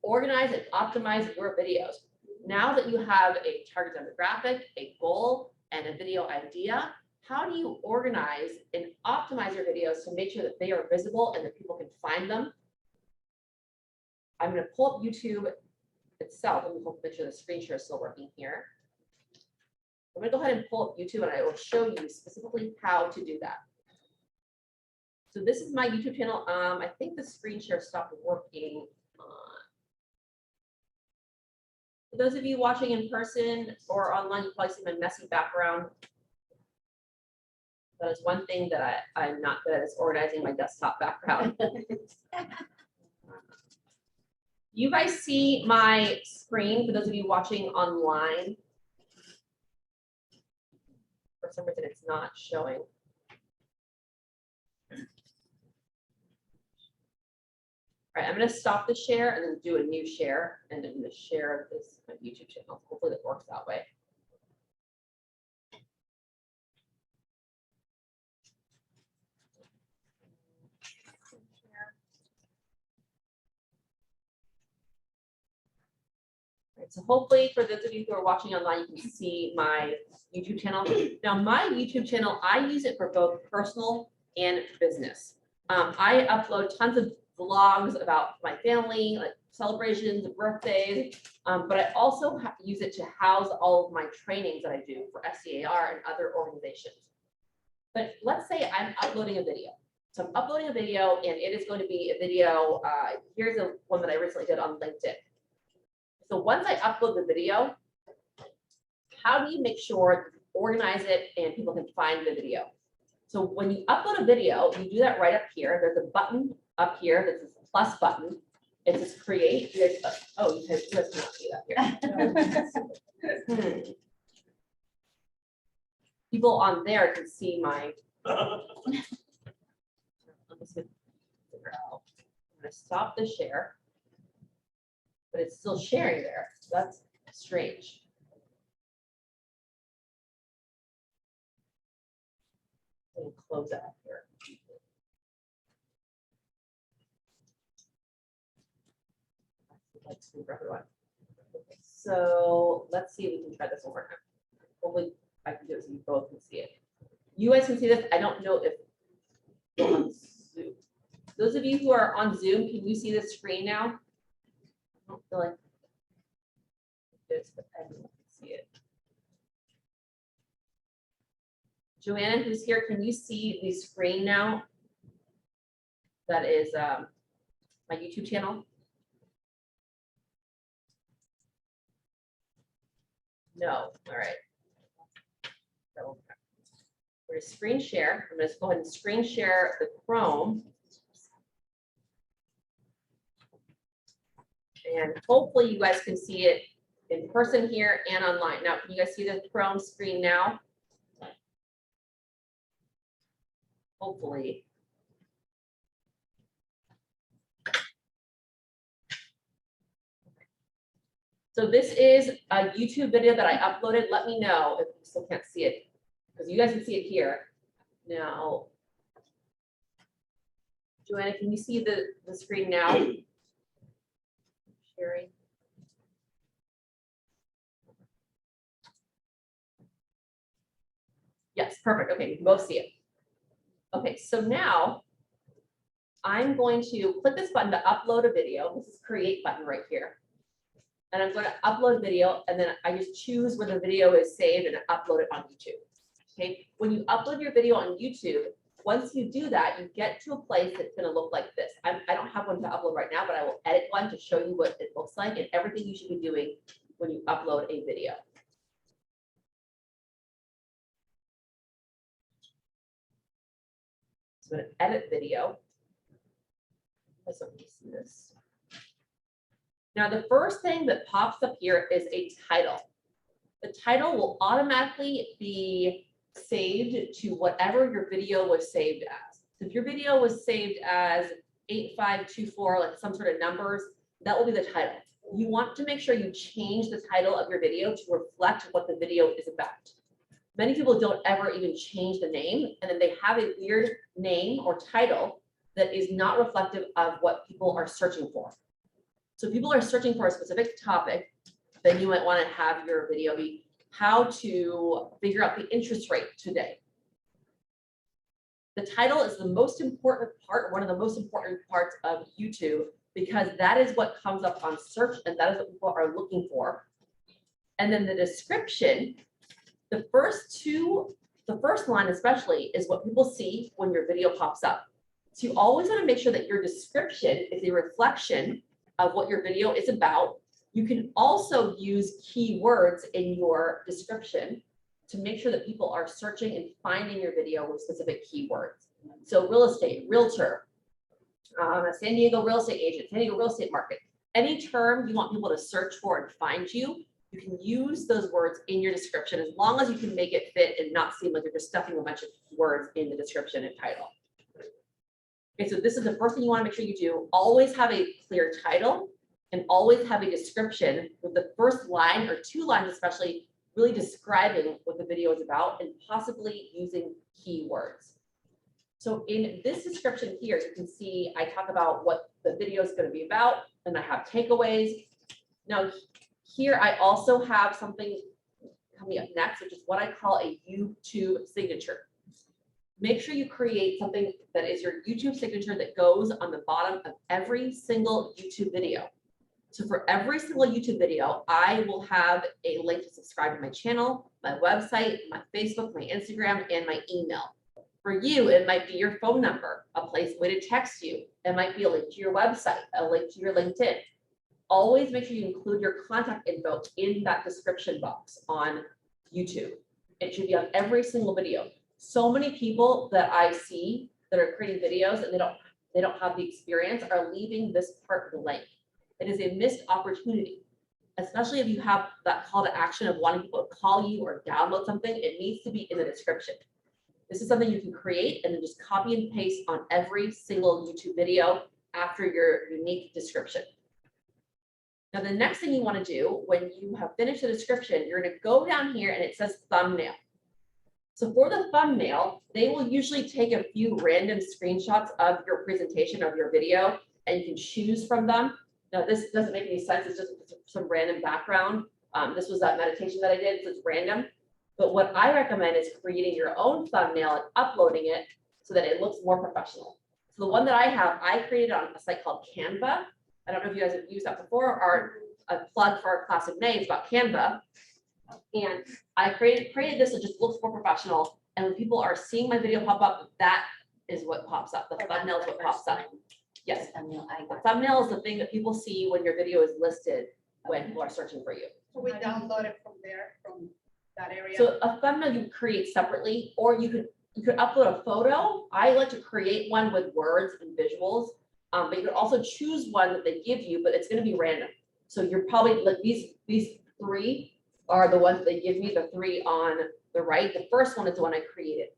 Organize and optimize your videos. Now that you have a target demographic, a goal, and a video idea, how do you organize and optimize your videos to make sure that they are visible and that people can find them? I'm going to pull up YouTube itself. Let me make sure the screen share is still working here. I'm going to go ahead and pull up YouTube and I will show you specifically how to do that. So this is my YouTube channel. I think the screen share stopped working. For those of you watching in person or online, you probably see my messy background. That is one thing that I'm not good at, is organizing my desktop background. You guys see my screen for those of you watching online? For some reason, it's not showing. All right, I'm going to stop the share and then do a new share, and then the share of this YouTube channel. Hopefully that works that way. Right, so hopefully for those of you who are watching online, you can see my YouTube channel. Now my YouTube channel, I use it for both personal and business. I upload tons of vlogs about my family, like celebrations, birthdays, but I also use it to house all of my trainings that I do for SDAR and other organizations. But let's say I'm uploading a video. So I'm uploading a video and it is going to be a video, here's one that I recently did on LinkedIn. So once I upload the video, how do you make sure you organize it and people can find the video? So when you upload a video, you do that right up here. There's a button up here that's a plus button. It says create. Oh, you guys cannot see that here. People on there can see my. I'm gonna stop the share, but it's still sharing there. So that's strange. Let me close that here. For everyone. Okay, so let's see if we can try this one more time. Hopefully I can do it so you both can see it. You guys can see this. I don't know if you're on Zoom. Those of you who are on Zoom, can you see the screen now? I don't feel like this, but everyone can see it. Joanna, who's here, can you see the screen now? That is my YouTube channel. No, all right. So we're gonna screen share. I'm gonna go ahead and screen share the Chrome. And hopefully you guys can see it in person here and online. Now, can you guys see the Chrome screen now? Hopefully. So this is a YouTube video that I uploaded. Let me know if you still can't see it, because you guys can see it here. Now, Joanna, can you see the screen now? Sharing. Yes, perfect. Okay, you can both see it. Okay, so now I'm going to click this button to upload a video. This is create button right here. And I'm going to upload video, and then I just choose where the video is saved and upload it on YouTube. Okay, when you upload your video on YouTube, once you do that, you get to a place that's going to look like this. I don't have one to upload right now, but I will edit one to show you what it looks like and everything you should be doing when you upload a video. So I'm going to edit video. Let's see this. Now, the first thing that pops up here is a title. The title will automatically be saved to whatever your video was saved as. So if your video was saved as 8524, like some sort of numbers, that will be the title. You want to make sure you change the title of your video to reflect what the video is about. Many people don't ever even change the name, and then they have a weird name or title that is not reflective of what people are searching for. So if people are searching for a specific topic, then you might want to have your video be how to figure out the interest rate today. The title is the most important part, one of the most important parts of YouTube, because that is what comes up on search and that is what people are looking for. And then the description, the first line especially is what people see when your video pops up. So you always want to make sure that your description is a reflection of what your video is about. You can also use keywords in your description to make sure that people are searching and finding your video with specific keywords. So real estate, realtor, a San Diego real estate agent, San Diego real estate market. Any term you want people to search for and find you, you can use those words in your description as long as you can make it fit and not seem like you're just stuffing a bunch of words in the description and title. Okay, so this is the first thing you want to make sure you do. Always have a clear title and always have a description with the first line or two lines especially really describing what the video is about and possibly using keywords. So in this description here, you can see I talk about what the video is going to be about and I have takeaways. Now here I also have something coming up next, which is what I call a YouTube signature. Make sure you create something that is your YouTube signature that goes on the bottom of every single YouTube video. So for every single YouTube video, I will have a link to subscribe to my channel, my website, my Facebook, my Instagram, and my email. For you, it might be your phone number, a way to text you. It might be a link to your website, a link to your LinkedIn. Always make sure you include your contact info in that description box on YouTube. It should be on every single video. So many people that I see that are creating videos and they don't have the experience are leaving this part blank. It is a missed opportunity, especially if you have that call to action of wanting people to call you or download something. It needs to be in the description. This is something you can create and then just copy and paste on every single YouTube video after your unique description. Now, the next thing you want to do when you have finished the description, you're going to go down here and it says thumbnail. So for the thumbnail, they will usually take a few random screenshots of your presentation of your video and you can choose from them. Now, this doesn't make any sense. It's just some random background. This was that meditation that I did, so it's random. But what I recommend is creating your own thumbnail and uploading it so that it looks more professional. So the one that I have, I created on a site called Canva. I don't know if you guys have used that before or a plug for our class in May is about Canva. And I created this, so it just looks more professional. And when people are seeing my video pop up, that is what pops up. The thumbnail is what pops up. Yes, the thumbnail is the thing that people see when your video is listed when people are searching for you. So we download it from there, from that area. So a thumbnail you create separately, or you could upload a photo. I like to create one with words and visuals, but you could also choose one that they give you, but it's going to be random. So you're probably like these three are the ones that they give me, the three on the right. The first one is the one I created.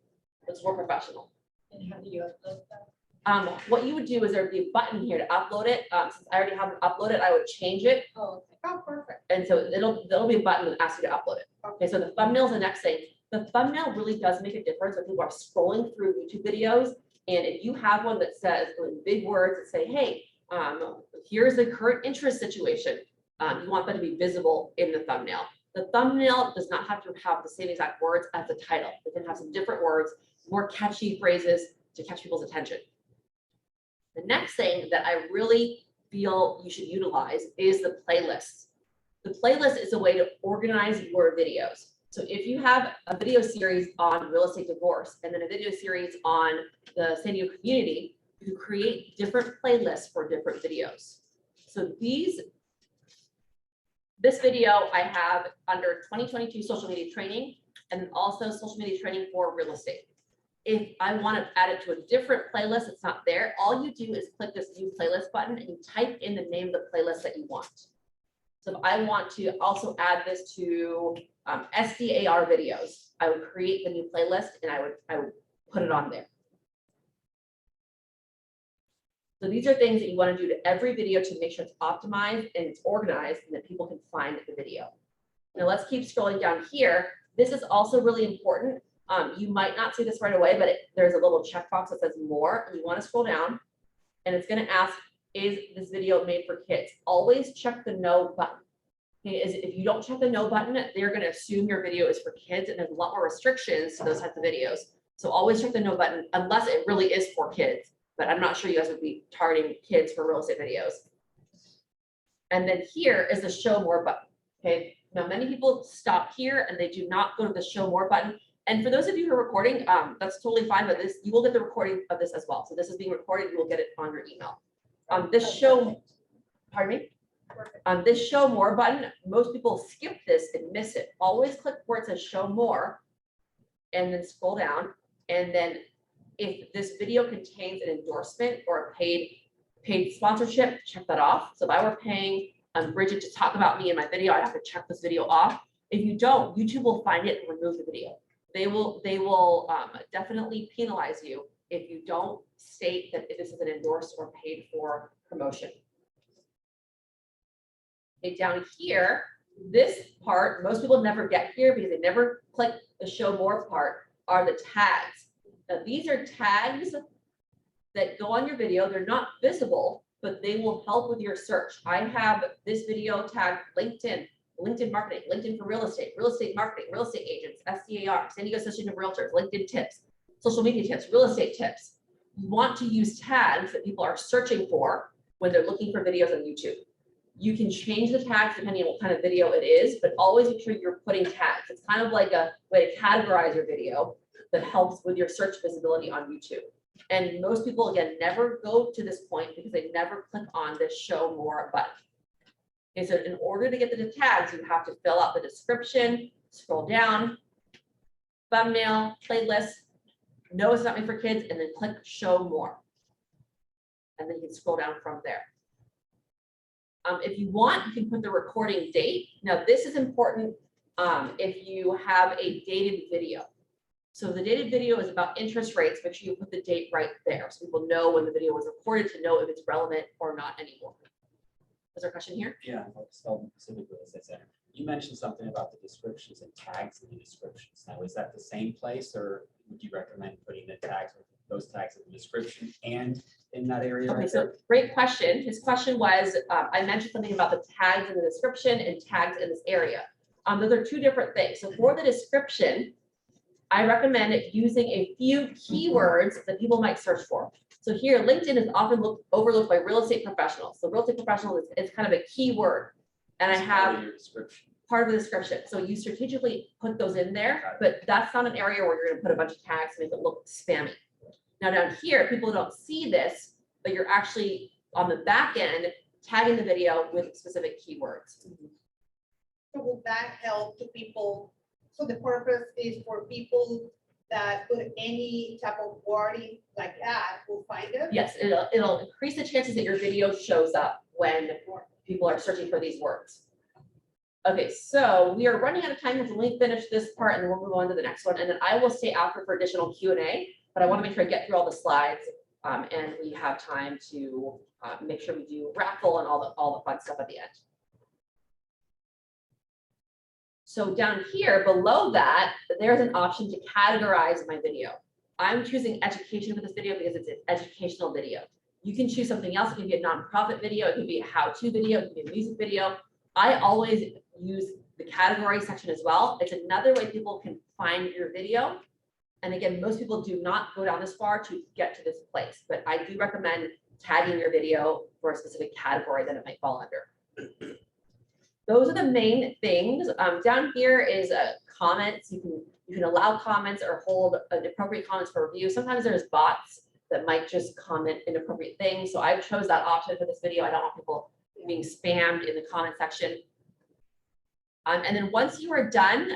It's more professional. And how do you upload that? What you would do is there'd be a button here to upload it. Since I already have it uploaded, I would change it. Oh, perfect. And so there'll be a button that asks you to upload it. Okay, so the thumbnail is the next thing. The thumbnail really does make a difference when people are scrolling through YouTube videos. And if you have one that says in big words that say, hey, here's the current interest situation, you want that to be visible in the thumbnail. The thumbnail does not have to have the same exact words as the title. It can have some different words, more catchy phrases to catch people's attention. The next thing that I really feel you should utilize is the playlist. The playlist is a way to organize your videos. So if you have a video series on real estate divorce and then a video series on the San Diego community, you can create different playlists for different videos. So this video I have under 2022 social media training and also social media training for real estate. If I want to add it to a different playlist, it's not there. All you do is click this new playlist button and you type in the name of the playlist that you want. So if I want to also add this to SDAR videos, I would create the new playlist and I would put it on there. So these are things that you want to do to every video to make sure it's optimized and it's organized and that people can find the video. Now let's keep scrolling down here. This is also really important. You might not see this right away, but there's a little checkbox that says more, and you want to scroll down, and it's going to ask, is this video made for kids? Always check the no button. Okay, if you don't check the no button, they're going to assume your video is for kids, and there's a lot more restrictions to those types of videos. So always check the no button unless it really is for kids, but I'm not sure you guys would be targeting kids for real estate videos. And then here is the show more button. Okay, now many people stop here and they do not go to the show more button. And for those of you who are recording, that's totally fine, but you will get the recording of this as well. So this is being recorded, you will get it on your email. This show, pardon me? This show more button, most people skip this and miss it. Always click where it says show more and then scroll down. And then if this video contains an endorsement or a paid sponsorship, check that off. So if I were paying Bridget to talk about me in my video, I have to check this video off. If you don't, YouTube will find it and remove the video. They will definitely penalize you if you don't state that this is an endorsed or paid for promotion. Okay, down here, this part, most people never get here because they never click the show more part, are the tags. Now these are tags that go on your video. They're not visible, but they will help with your search. I have this video tagged LinkedIn, LinkedIn marketing, LinkedIn for real estate marketing, real estate agents, SDAR, San Diego Association of Realtors, LinkedIn tips, social media tips, real estate tips. You want to use tags that people are searching for when they're looking for videos on YouTube. You can change the tags depending on what kind of video it is, but always make sure you're putting tags. It's kind of like a way to categorize your video that helps with your search visibility on YouTube. And most people, again, never go to this point because they never click on this show more button. Okay, so in order to get to the tags, you have to fill out the description, scroll down, thumbnail, playlist, no, it's not made for kids, and then click show more. And then you can scroll down from there. If you want, you can put the recording date. Now, this is important if you have a dated video. So the dated video is about interest rates. Make sure you put the date right there so people know when the video was recorded to know if it's relevant or not anymore. Is there a question here? Yeah, Pacific Real Estate Center. You mentioned something about the descriptions and tags in the descriptions. Now, is that the same place, or would you recommend putting the tags, those tags in the description and in that area? Okay, right so there? great question. His question was, I mentioned something about the tags in the description and tags in this area. Those are two different things. So for the description, I recommend using a few keywords that people might search for. So here, LinkedIn is often overlooked by real estate professionals. So real estate professional is kind of a keyword. And I have part of the description. So you strategically put those in there, but that's not an area where you're going to put a bunch of tags to make it look spammy. Now down here, people don't see this, but you're actually on the back end tagging the video with specific keywords. So will that help to people? So the purpose is for people that put any type of wording like that will find it? Yes, it'll increase the chances that your video shows up when people are searching for these words. Okay, so we are running out of time. Let me finish this part and then we'll move on to the next one. And then I will stay after for additional Q&A, but I want to make sure I get through all the slides and we have time to make sure we do raffle and all the fun stuff at the end. So down here below that, there's an option to categorize my video. I'm choosing education for this video because it's an educational video. You can choose something else. It can be a nonprofit video. It can be a how-to video. It can be a music video. I always use the category section as well. It's another way people can find your video. And again, most people do not go down this far to get to this place, but I do recommend tagging your video for a specific category that it might fall under. Those are the main things. Down here is comments. You can allow comments or hold inappropriate comments for review. Sometimes there's bots that might just comment inappropriate things. So I chose that option for this video. I don't want people being spammed in the comment section. And then once you are done,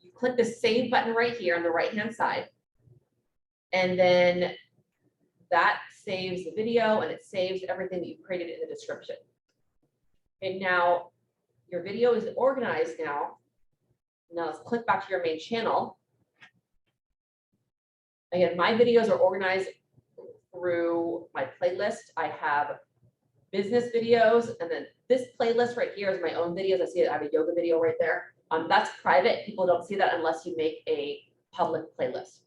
you click the save button right here on the right-hand side. And then that saves the video and it saves everything that you created in the description. And now your video is organized now. Now let's click back to your main channel. Again, my videos are organized through my playlist. I have business videos, and then this playlist right here is my own videos. I see it, I have a yoga video right there. That's private. People don't see that unless you make a public playlist.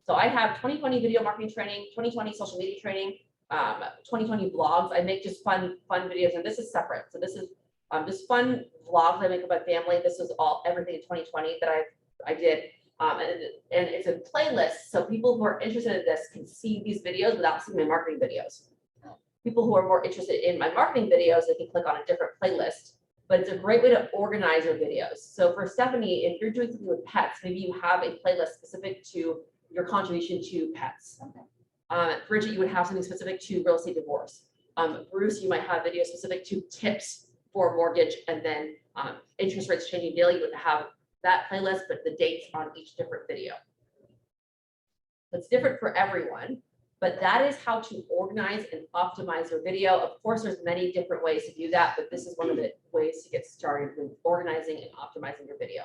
So I have 2020 video marketing training, 2020 social media training, 2020 vlogs. I make just fun videos, and this is separate. So this is just fun vlogs I make with my family. This is everything in 2020 that I did. And it's a playlist, so people who are interested in this can see these videos without seeing my marketing videos. People who are more interested in my marketing videos, they can click on a different playlist, but it's a great way to organize your videos. So for Stephanie, if you're doing something with pets, maybe you have a playlist specific to your contribution to pets. Bridget, you would have something specific to real estate divorce. Bruce, you might have videos specific to tips for mortgage, and then interest rates changing daily. You would have that playlist, but the dates on each different video. It's different for everyone, but that is how to organize and optimize your video. Of course, there's many different ways to do that, but this is one of the ways to get started with organizing and optimizing your video.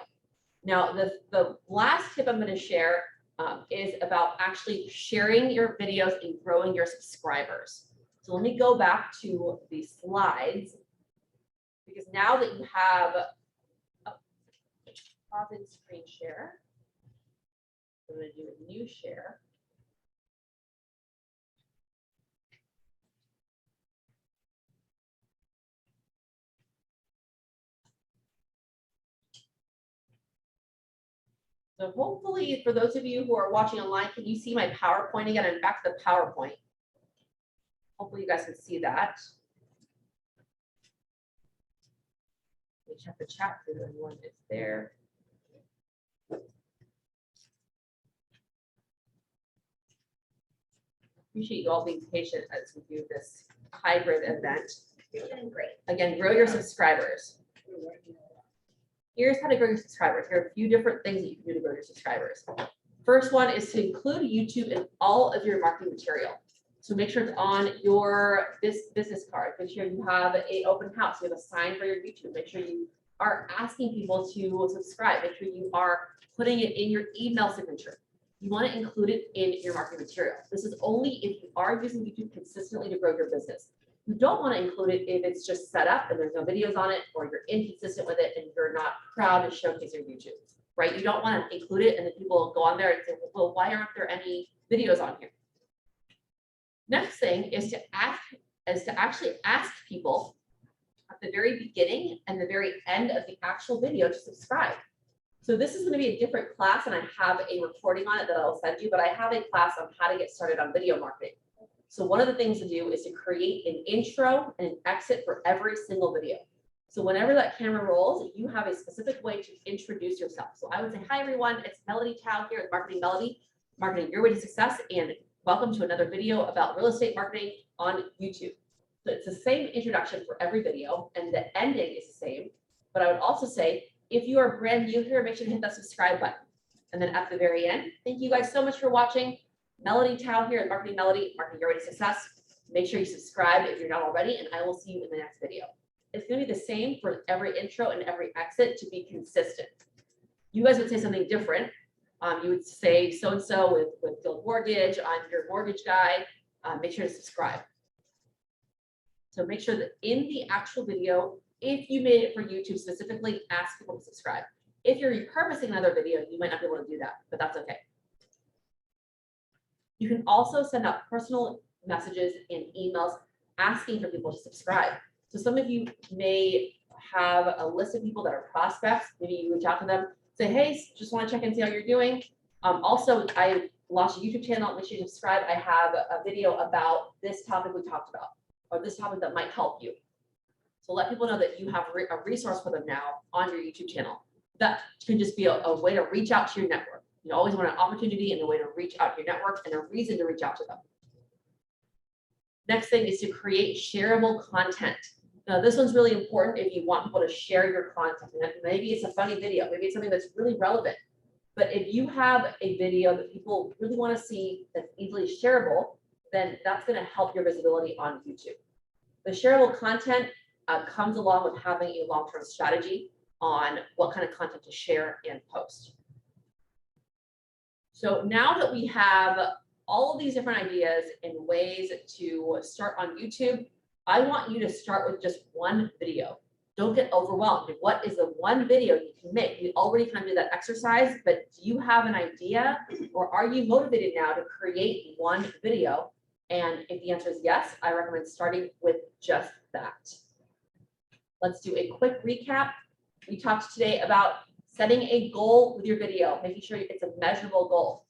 Now, the last tip I'm going to share is about actually sharing your videos and growing your subscribers. So let me go back to the slides, because now that you have pause and screen share, I'm going to do a new share. So hopefully, for those of you who are watching online, can you see my PowerPoint again? I'm back to the PowerPoint. Hopefully you guys can see that. Let me check the chat so everyone is there. Appreciate you all being patient as we do this hybrid event. You're doing great. Again, grow your subscribers. Here's how to grow your subscribers. Here are a few different things that you can do to grow your subscribers. First one is to include YouTube in all of your marketing material. So make sure it's on your business card. Make sure you have an open house. You have a sign for your YouTube. Make sure you are asking people to subscribe. Make sure you are putting it in your email signature. You want to include it in your marketing material. This is only if you are using YouTube consistently to grow your business. You don't want to include it if it's just set up and there's no videos on it, or you're inconsistent with it and you're not proud to showcase your YouTube, right? You don't want to include it and then people go on there and say, well, why aren't there any videos on here? Next thing is to actually ask people at the very beginning and the very end of the actual video to subscribe. So this is going to be a different class, and I have a recording on it that I'll send you, but I have a class on how to get started on video marketing. So one of the things to do is to create an intro and an exit for every single video. So whenever that camera rolls, you have a specific way to introduce yourself. So I would say, hi everyone, it's Melody Tao here at Marketing Melody, Marketing Your Way to Success, and welcome to another video about real estate marketing on YouTube. So it's the same introduction for every video, and the ending is the same. But I would also say, if you are brand new here, make sure to hit that subscribe button. And then at the very end, thank you guys so much for watching. Melody Tao here at Marketing Melody, Marketing Your Way to Success. Make sure you subscribe if you're not already, and I will see you in the next video. It's going to be the same for every intro and every exit to be consistent. You guys would say something different. You would say so-and-so with Guild Mortgage, I'm your mortgage guy. Make sure to subscribe. So make sure that in the actual video, if you made it for YouTube specifically, ask people to subscribe. If you're repurposing another video, you might not be able to do that, but that's okay. You can also send out personal messages and emails asking for people to subscribe. So some of you may have a list of people that are prospects. Maybe you reach out to them, say, hey, just want to check and see how you're doing. Also, I launched a YouTube channel. Make sure you subscribe. I have a video about this topic we talked about, or this topic that might help you. So let people know that you have a resource for them now on your YouTube channel. That can just be a way to reach out to your network. You always want an opportunity and a way to reach out to your network and a reason to reach out to them. Next thing is to create shareable content. Now, this one's really important if you want people to share your content. And maybe it's a funny video, maybe it's something that's really relevant. But if you have a video that people really want to see that's easily shareable, then that's going to help your visibility on YouTube. The shareable content comes along with having a long-term strategy on what kind of content to share and post. So now that we have all of these different ideas and ways to start on YouTube. I want you to start with just one video. Don't get overwhelmed. What is the one video you can make? You already kind of do that exercise, but do you have an idea or are you motivated now to create one video? And if the answer is yes, I recommend starting with just that. Let's do a quick recap. We talked today about setting a goal with your video, making sure it's a measurable goal.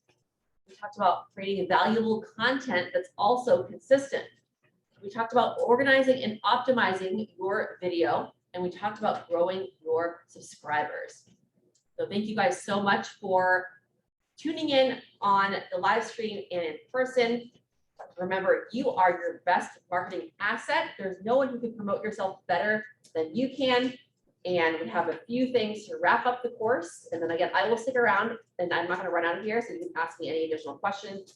We talked about creating valuable content that's also consistent. We talked about organizing and optimizing your video, and we talked about growing your subscribers. So thank you guys so much for tuning in on the live stream and in person. Remember, you are your best marketing asset. There's no one who can promote yourself better than you can. And we have a few things to wrap up the course. And then again, I will stick around and I'm not going to run out of here, so you can ask me any additional questions.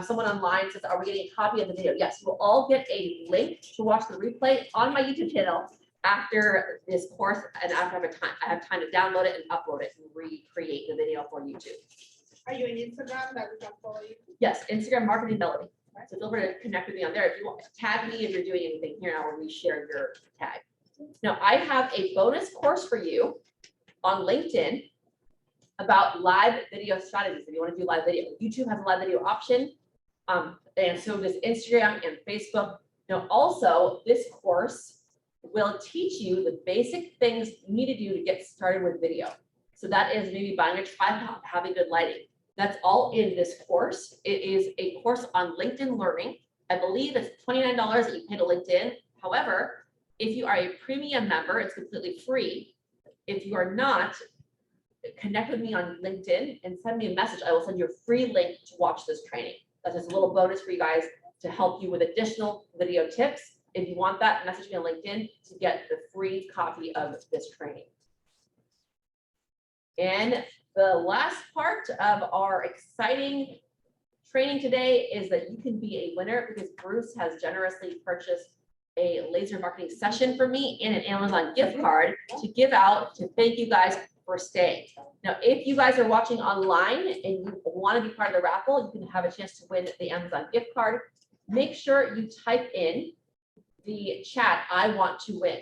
Someone online says, are we getting a copy of the video? Yes, we'll all get a link to watch the replay on my YouTube channel after this course, and after I have time to download it and upload it and recreate the video for YouTube. Are you on Instagram that we can follow you? Yes, Instagram Marketing Melody. So feel free to connect with me on there. If you want to tag me if you're doing anything here, I will reshare your tag. Now, I have a bonus course for you on LinkedIn about live video strategies. If you want to do live video, YouTube has a live video option, and so does Instagram and Facebook. Now, also, this course will teach you the basic things you need to do to get started with video. So that is maybe buying a tripod, having good lighting. That's all in this course. It is a course on LinkedIn Learning. I believe it's $29 that you pay to LinkedIn. However, if you are a premium member, it's completely free. If you are not, connect with me on LinkedIn and send me a message. I will send you a free link to watch this training. That's just a little bonus for you guys to help you with additional video tips. If you want that, message me on LinkedIn to get the free copy of this training. And the last part of our exciting training today is that you can be a winner because Bruce has generously purchased a laser marketing session for me and an Amazon gift card to give out to thank you guys for staying. Now, if you guys are watching online and you want to be part of the raffle, you can have a chance to win the Amazon gift card. Make sure you type in the chat, I want to win.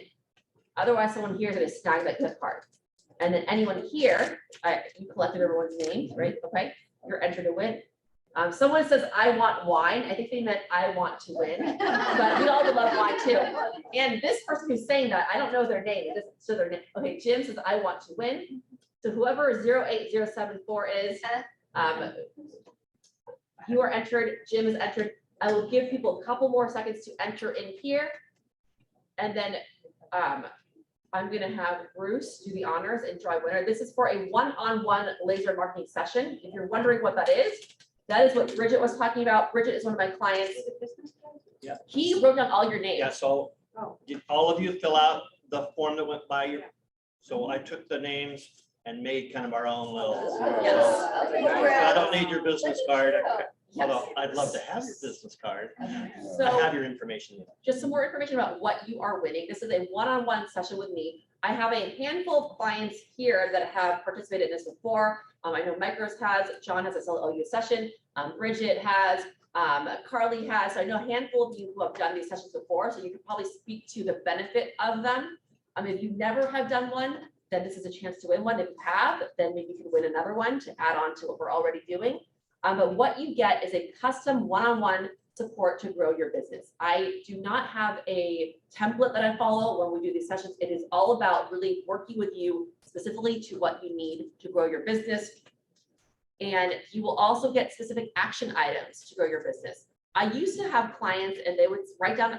Otherwise, someone here is going to snag that gift card. And then anyone here, you collected everyone's names, right? Okay, you're entered to win. Someone says, I want wine. I think they meant I want to win, but we all would love wine too. And this person who's saying that, I don't know their name. It doesn't show their name. Okay, Jim says, I want to win. So whoever 08074 is, you are entered, Jim is entered. I will give people a couple more seconds to enter in here. And then I'm going to have Bruce do the honors and draw a winner. This is for a one-on-one laser marketing session. If you're wondering what that is what Bridget was talking about. Bridget is one of my clients. Yeah. He wrote down all your names. Yeah, so did all of you fill out the form that went by you? So I took the names and made kind of our own little. Yes. I don't need your business card. Although I'd love to have your business card. So I have your information. just some more information about what you are winning. This is a one-on-one session with me. I have a handful of clients here that have participated in this before. I know Micros has, John has a solo session, Bridget has, Carly has. So I know a handful of you who have done these sessions before, so you could probably speak to the benefit of them. If you never have done one, then this is a chance to win one. If you have, then maybe you can win another one to add on to what we're already doing. But what you get is a custom one-on-one support to grow your business. I do not have a template that I follow when we do these sessions. It is all about really working with you specifically to what you need to grow your business. And you will also get specific action items to grow your business. I used to have clients and they would write down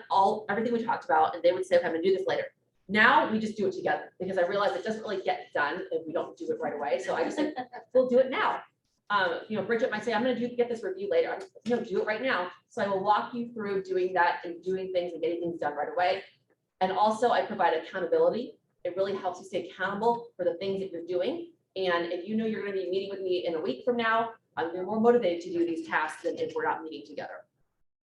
everything we talked about and they would say, okay, I'm gonna do this later. Now we just do it together because I realize it doesn't really get done if we don't do it right away. So I just said, we'll do it now. Bridget might say, I'm going to get this review later. Do it right now. So I will walk you through doing that and doing things and getting things done right away. And also I provide accountability. It really helps you stay accountable for the things that you're doing. And if you know you're going to be meeting with me in a week from now, you're more motivated to do these tasks than if we're not meeting together.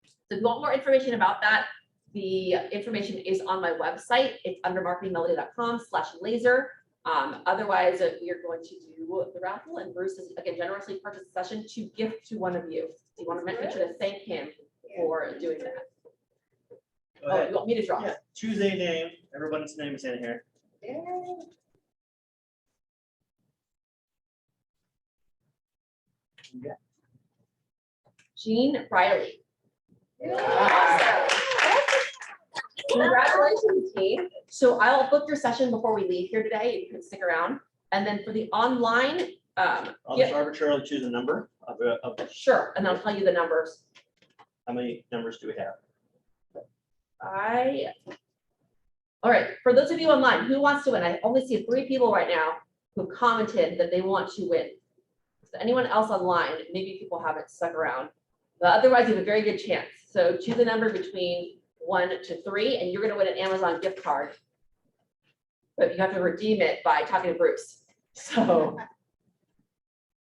So if you want more information about that, the information is on my website. It's under marketingmelody.com/laser. Otherwise, we are going to do the raffle, and Bruce has again generously purchased a session to gift to one of you. So you want to make sure to thank him for doing that. Go Oh, ahead. you want me to draw? Yeah, choose a name. Everybody's name is in here. Jean Riley. Awesome. Congratulations, team. So I'll book your session before we leave here today. You can stick around. And then for the online, I'll just arbitrarily choose a number of sure, and I'll tell you the numbers. how many numbers do we have? All right, for those of you online, who wants to win? I only see 3 people right now who commented that they want to win. So anyone else online, maybe people haven't stuck around, but otherwise you have a very good chance. So choose a number between 1 to 3, and you're gonna win an Amazon gift card. But you have to redeem it by talking to Bruce. So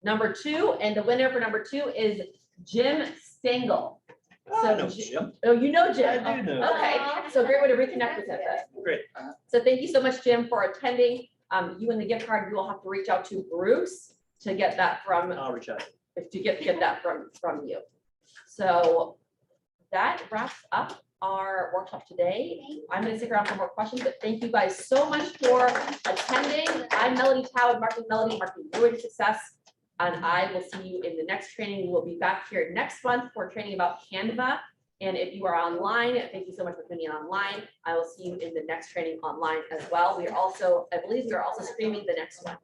number 2, and the winner for number 2 is Jim Stengel. I know Ji- Jim. Oh, you know Jim? I do know. Okay, so great way to reconnect with him then. Great. So thank you so much, Jim, for attending. You and the gift card, you will have to reach out to Bruce to get that from, I'll reach out. to get that from you. So that wraps up our workshop today. I'm gonna stick around for more questions, but thank you guys so much for attending. I'm Melody Tao, Marketing Melody, Marketing Road to Success. And I will see you in the next training. We will be back here next month for training about Canva. And if you are online, thank you so much for tuning in online. I will see you in the next training online as well. We are also, I believe we are also streaming the next one.